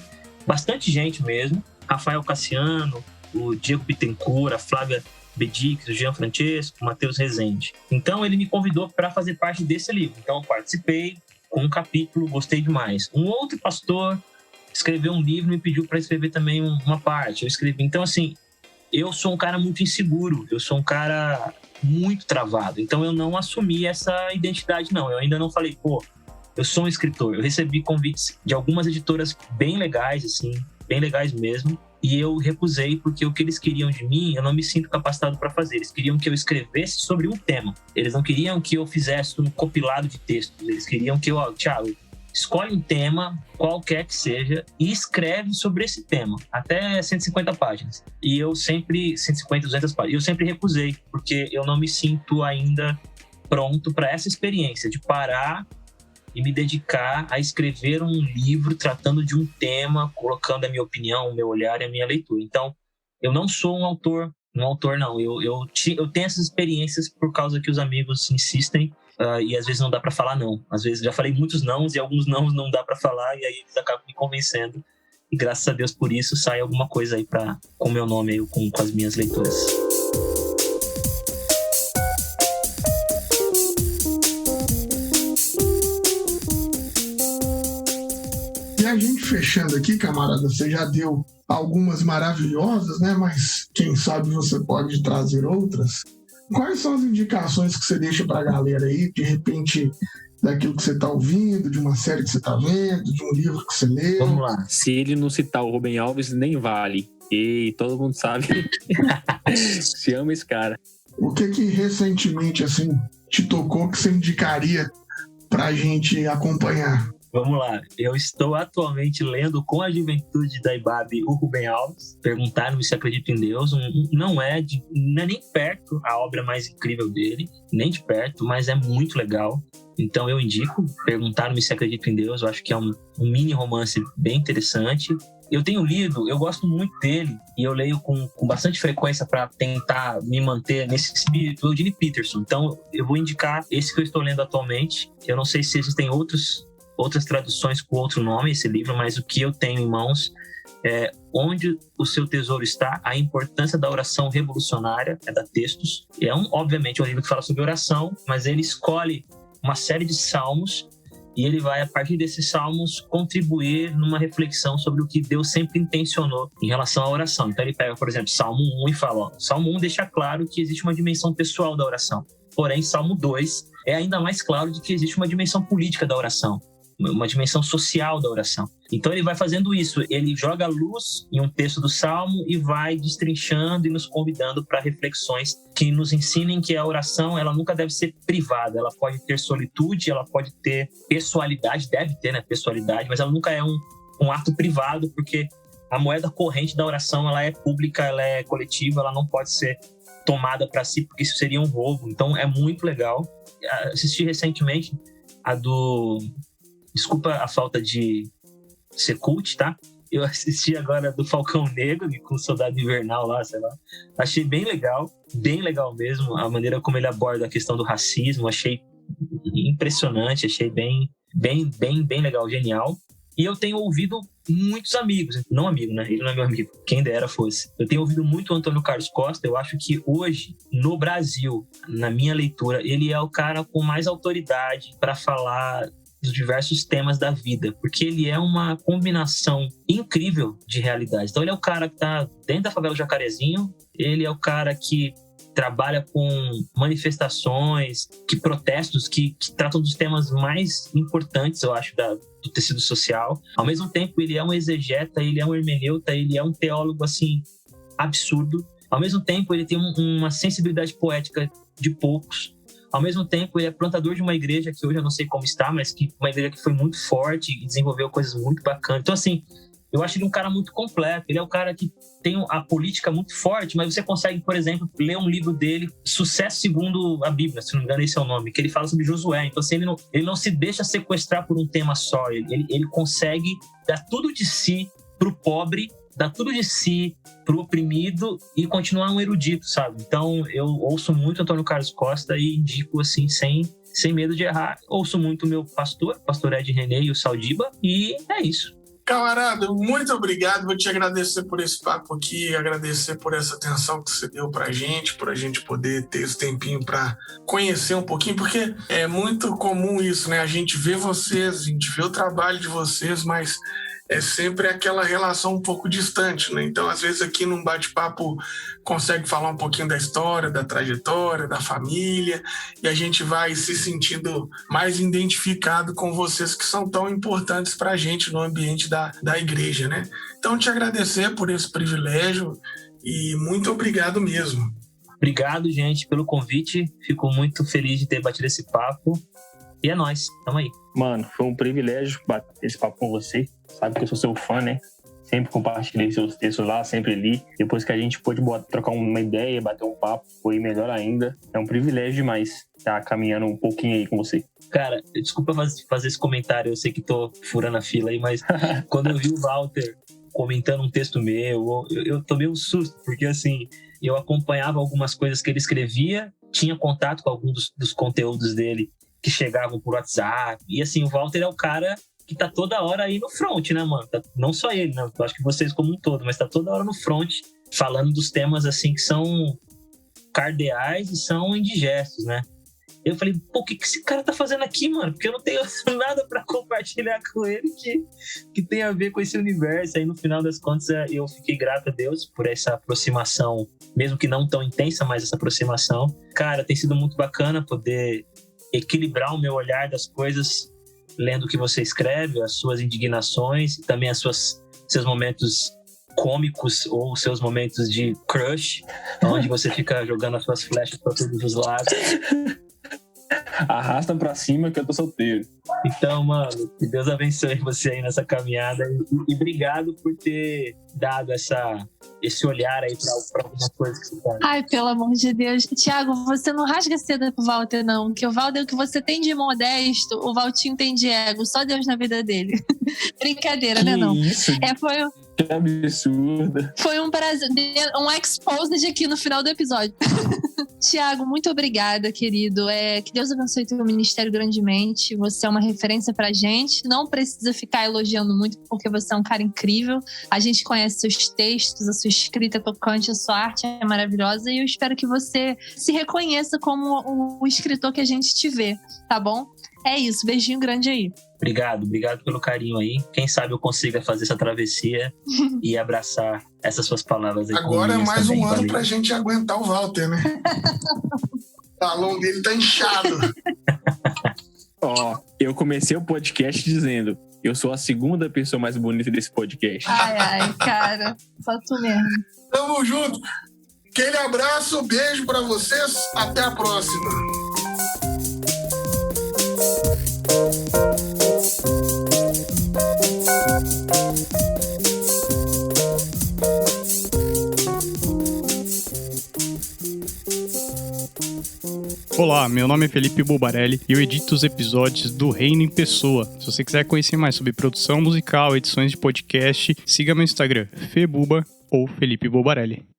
bastante gente mesmo, Rafael Cassiano, o Diego Bittencourt, a Flávia Bedix, o Jean Francesco, o Matheus Rezende. Então ele me convidou para fazer parte desse livro. Então eu participei com um capítulo, gostei demais. Um outro pastor escreveu um livro e me pediu para escrever também uma parte. Eu escrevi. Então assim, eu sou um cara muito inseguro, eu sou um cara muito travado. Então eu não assumi essa identidade, não. Eu ainda não falei, eu sou um escritor. Eu recebi convites de algumas editoras bem legais, assim, bem legais mesmo, e eu recusei porque o que eles queriam de mim, eu não me sinto capacitado para fazer. Eles queriam que eu escrevesse sobre um tema. Eles não queriam que eu fizesse um compilado de textos. Eles queriam que eu, Thiago, escolhe um tema, qualquer que seja, e escreve sobre esse tema, até 150 páginas. E eu sempre, 150, 200 páginas, eu sempre recusei, porque eu não me sinto ainda pronto para essa experiência de parar e me dedicar a escrever um livro tratando de um tema, colocando a minha opinião, o meu olhar e a minha leitura. Então, eu não sou um autor não. Eu tenho essas experiências por causa que os amigos insistem, e às vezes não dá para falar não. Às vezes já falei muitos nãos e alguns nãos não dá para falar, e aí eles acabam me convencendo. E graças a Deus por isso sai alguma coisa aí com o meu nome aí, com as minhas leituras. E a gente fechando aqui, camarada, você já deu algumas maravilhosas, né? Mas quem sabe você pode trazer outras. Quais são as indicações que você deixa para a galera aí, de repente, daquilo que você está ouvindo, de uma série que você está vendo, de um livro que você leu? Vamos lá. Se ele não citar o Rubem Alves, nem vale. E todo mundo sabe. Se ama esse cara. O que recentemente, assim, te tocou que você indicaria para a gente acompanhar? Vamos lá, eu estou atualmente lendo com a juventude da IBAB o Rubem Alves. Perguntaram-me se acredito em Deus. Não é nem perto a obra mais incrível dele, nem de perto, mas é muito legal. Então eu indico. Perguntaram-me se acredito em Deus. Eu acho que é um mini romance bem interessante. Eu tenho lido, eu gosto muito dele, e eu leio com bastante frequência para tentar me manter nesse espírito, o Eugene Peterson. Então eu vou indicar esse que eu estou lendo atualmente. Eu não sei se existem outras traduções com outro nome, esse livro, mas o que eu tenho em mãos é Onde o Seu Tesouro Está, a Importância da Oração Revolucionária, é da Textos. Obviamente, é um livro que fala sobre oração, mas ele escolhe uma série de salmos e ele vai, a partir desses salmos, contribuir numa reflexão sobre o que Deus sempre intencionou em relação à oração. Então ele pega, por exemplo, Salmo 1 e fala, Salmo 1 deixa claro que existe uma dimensão pessoal da oração. Porém, Salmo 2 é ainda mais claro de que existe uma dimensão política da oração, uma dimensão social da oração. Então ele vai fazendo isso, ele joga luz em um texto do Salmo e vai destrinchando e nos convidando para reflexões que nos ensinem que a oração ela nunca deve ser privada. Ela pode ter solitude, ela pode ter pessoalidade, deve ter, né, pessoalidade, mas ela nunca é um ato privado, porque a moeda corrente da oração ela é pública, ela é coletiva, ela não pode ser tomada para si, porque isso seria um roubo. Então é muito legal. Assisti recentemente a do... Desculpa a falta de ser cult, tá? Eu assisti agora do Falcão Negro, com o Soldado Invernal lá, sei lá. Achei bem legal mesmo, a maneira como ele aborda a questão do racismo. Achei impressionante, achei bem legal, genial. E eu tenho ouvido muitos amigos, não amigo, né? Ele não é meu amigo, quem dera fosse. Eu tenho ouvido muito o Antônio Carlos Costa. Eu acho que hoje, no Brasil, na minha leitura, ele é o cara com mais autoridade para falar dos diversos temas da vida, porque ele é uma combinação incrível de realidades. Então ele é o cara que está dentro da favela do Jacarezinho, ele é o cara que trabalha com manifestações, protestos que tratam dos temas mais importantes, eu acho, do tecido social. Ao mesmo tempo, ele é um exegeta, ele é um hermeneuta, ele é um teólogo, assim, absurdo. Ao mesmo tempo, ele tem uma sensibilidade poética de poucos. Ao mesmo tempo, ele é plantador de uma igreja que hoje eu não sei como está, mas uma igreja que foi muito forte e desenvolveu coisas muito bacanas. Então, assim, eu acho ele um cara muito completo. Ele é o cara que tem a política muito forte, mas você consegue, por exemplo, ler um livro dele, Sucesso Segundo a Bíblia, se não me engano esse é o nome, que ele fala sobre Josué. Então, assim, ele não se deixa sequestrar por um tema só. Ele consegue dar tudo de si pro pobre, dar tudo de si pro oprimido e continuar um erudito, sabe? Então, eu ouço muito Antônio Carlos Costa e indico, assim, sem medo de errar. Ouço muito o meu pastor Ed René e o Saldiba, e é isso. Camarada, muito obrigado. Vou te agradecer por esse papo aqui, agradecer por essa atenção que você deu pra gente, por a gente poder ter esse tempinho pra conhecer um pouquinho, porque é muito comum isso, né? A gente vê vocês, a gente vê o trabalho de vocês, mas é sempre aquela relação um pouco distante, né? Então, às vezes, aqui num bate-papo consegue falar um pouquinho da história, da trajetória, da família, e a gente vai se sentindo mais identificado com vocês que são tão importantes para a gente no ambiente da igreja, né? Então, te agradecer por esse privilégio e muito obrigado mesmo. Obrigado, gente, pelo convite. Fico muito feliz de ter batido esse papo. E é nóis, tamo aí. Mano, foi um privilégio bater esse papo com você. Sabe que eu sou seu fã, né? Sempre compartilhei seus textos lá, sempre li. Depois que a gente pôde trocar uma ideia, bater um papo, foi melhor ainda. É um privilégio demais estar caminhando um pouquinho aí com você. Cara, desculpa fazer esse comentário, eu sei que tô furando a fila aí, mas quando eu vi o Walter comentando um texto meu, eu tomei um susto, porque assim, eu acompanhava algumas coisas que ele escrevia, tinha contato com alguns dos conteúdos dele que chegavam por WhatsApp, e assim, o Walter é o cara que tá toda hora aí no front, né, mano? Não só ele, né? Eu acho que vocês como um todo, mas tá toda hora no front, falando dos temas, assim, que são cardeais e são indigestos, né? Eu falei, pô, o que esse cara tá fazendo aqui, mano? Porque eu não tenho nada pra compartilhar com ele que tem a ver com esse universo. Aí, no final das contas, eu fiquei grato a Deus por essa aproximação, mesmo que não tão intensa, mas essa aproximação. Cara, tem sido muito bacana poder equilibrar o meu olhar das coisas, lendo o que você escreve, as suas indignações, também seus momentos cômicos ou seus momentos de crush, onde você fica jogando as suas flechas para todos os lados. Arrasta pra cima que eu tô solteiro. Então, mano, que Deus abençoe você aí nessa caminhada e obrigado por ter dado esse olhar aí pra algumas coisas que você faz. Ai, pelo amor de Deus. Thiago, você não rasga seda pro Walter, não. Que o Walter, o que você tem de modesto, o Valtinho tem de ego. Só Deus na vida dele. Brincadeira, né, não? Isso? Que absurdo. Foi um prazer, um exposed aqui no final do episódio. Thiago, muito obrigada, querido. Que Deus abençoe teu ministério grandemente. Você é uma referência pra gente. Não precisa ficar elogiando muito, porque você é um cara incrível. A gente conhece seus textos, a sua escrita tocante, a sua arte é maravilhosa. E eu espero que você se reconheça como o escritor que a gente te vê, tá bom? É isso, beijinho grande aí. Obrigado pelo carinho aí. Quem sabe eu consiga fazer essa travessia e abraçar essas suas palavras aí. Agora é mais também, um ano pra gente aguentar o Walter, né? O talão dele tá inchado. Ó, eu comecei o podcast dizendo: eu sou a segunda pessoa mais bonita desse podcast. Ai, cara. Só tu mesmo. Tamo junto. Aquele abraço, beijo para vocês, até a próxima. Olá, meu nome é Felipe Bulbarelli e eu edito os episódios do Reino em Pessoa. Se você quiser conhecer mais sobre produção musical, edições de podcast, siga meu Instagram, Febuba ou Felipe Bulbarelli.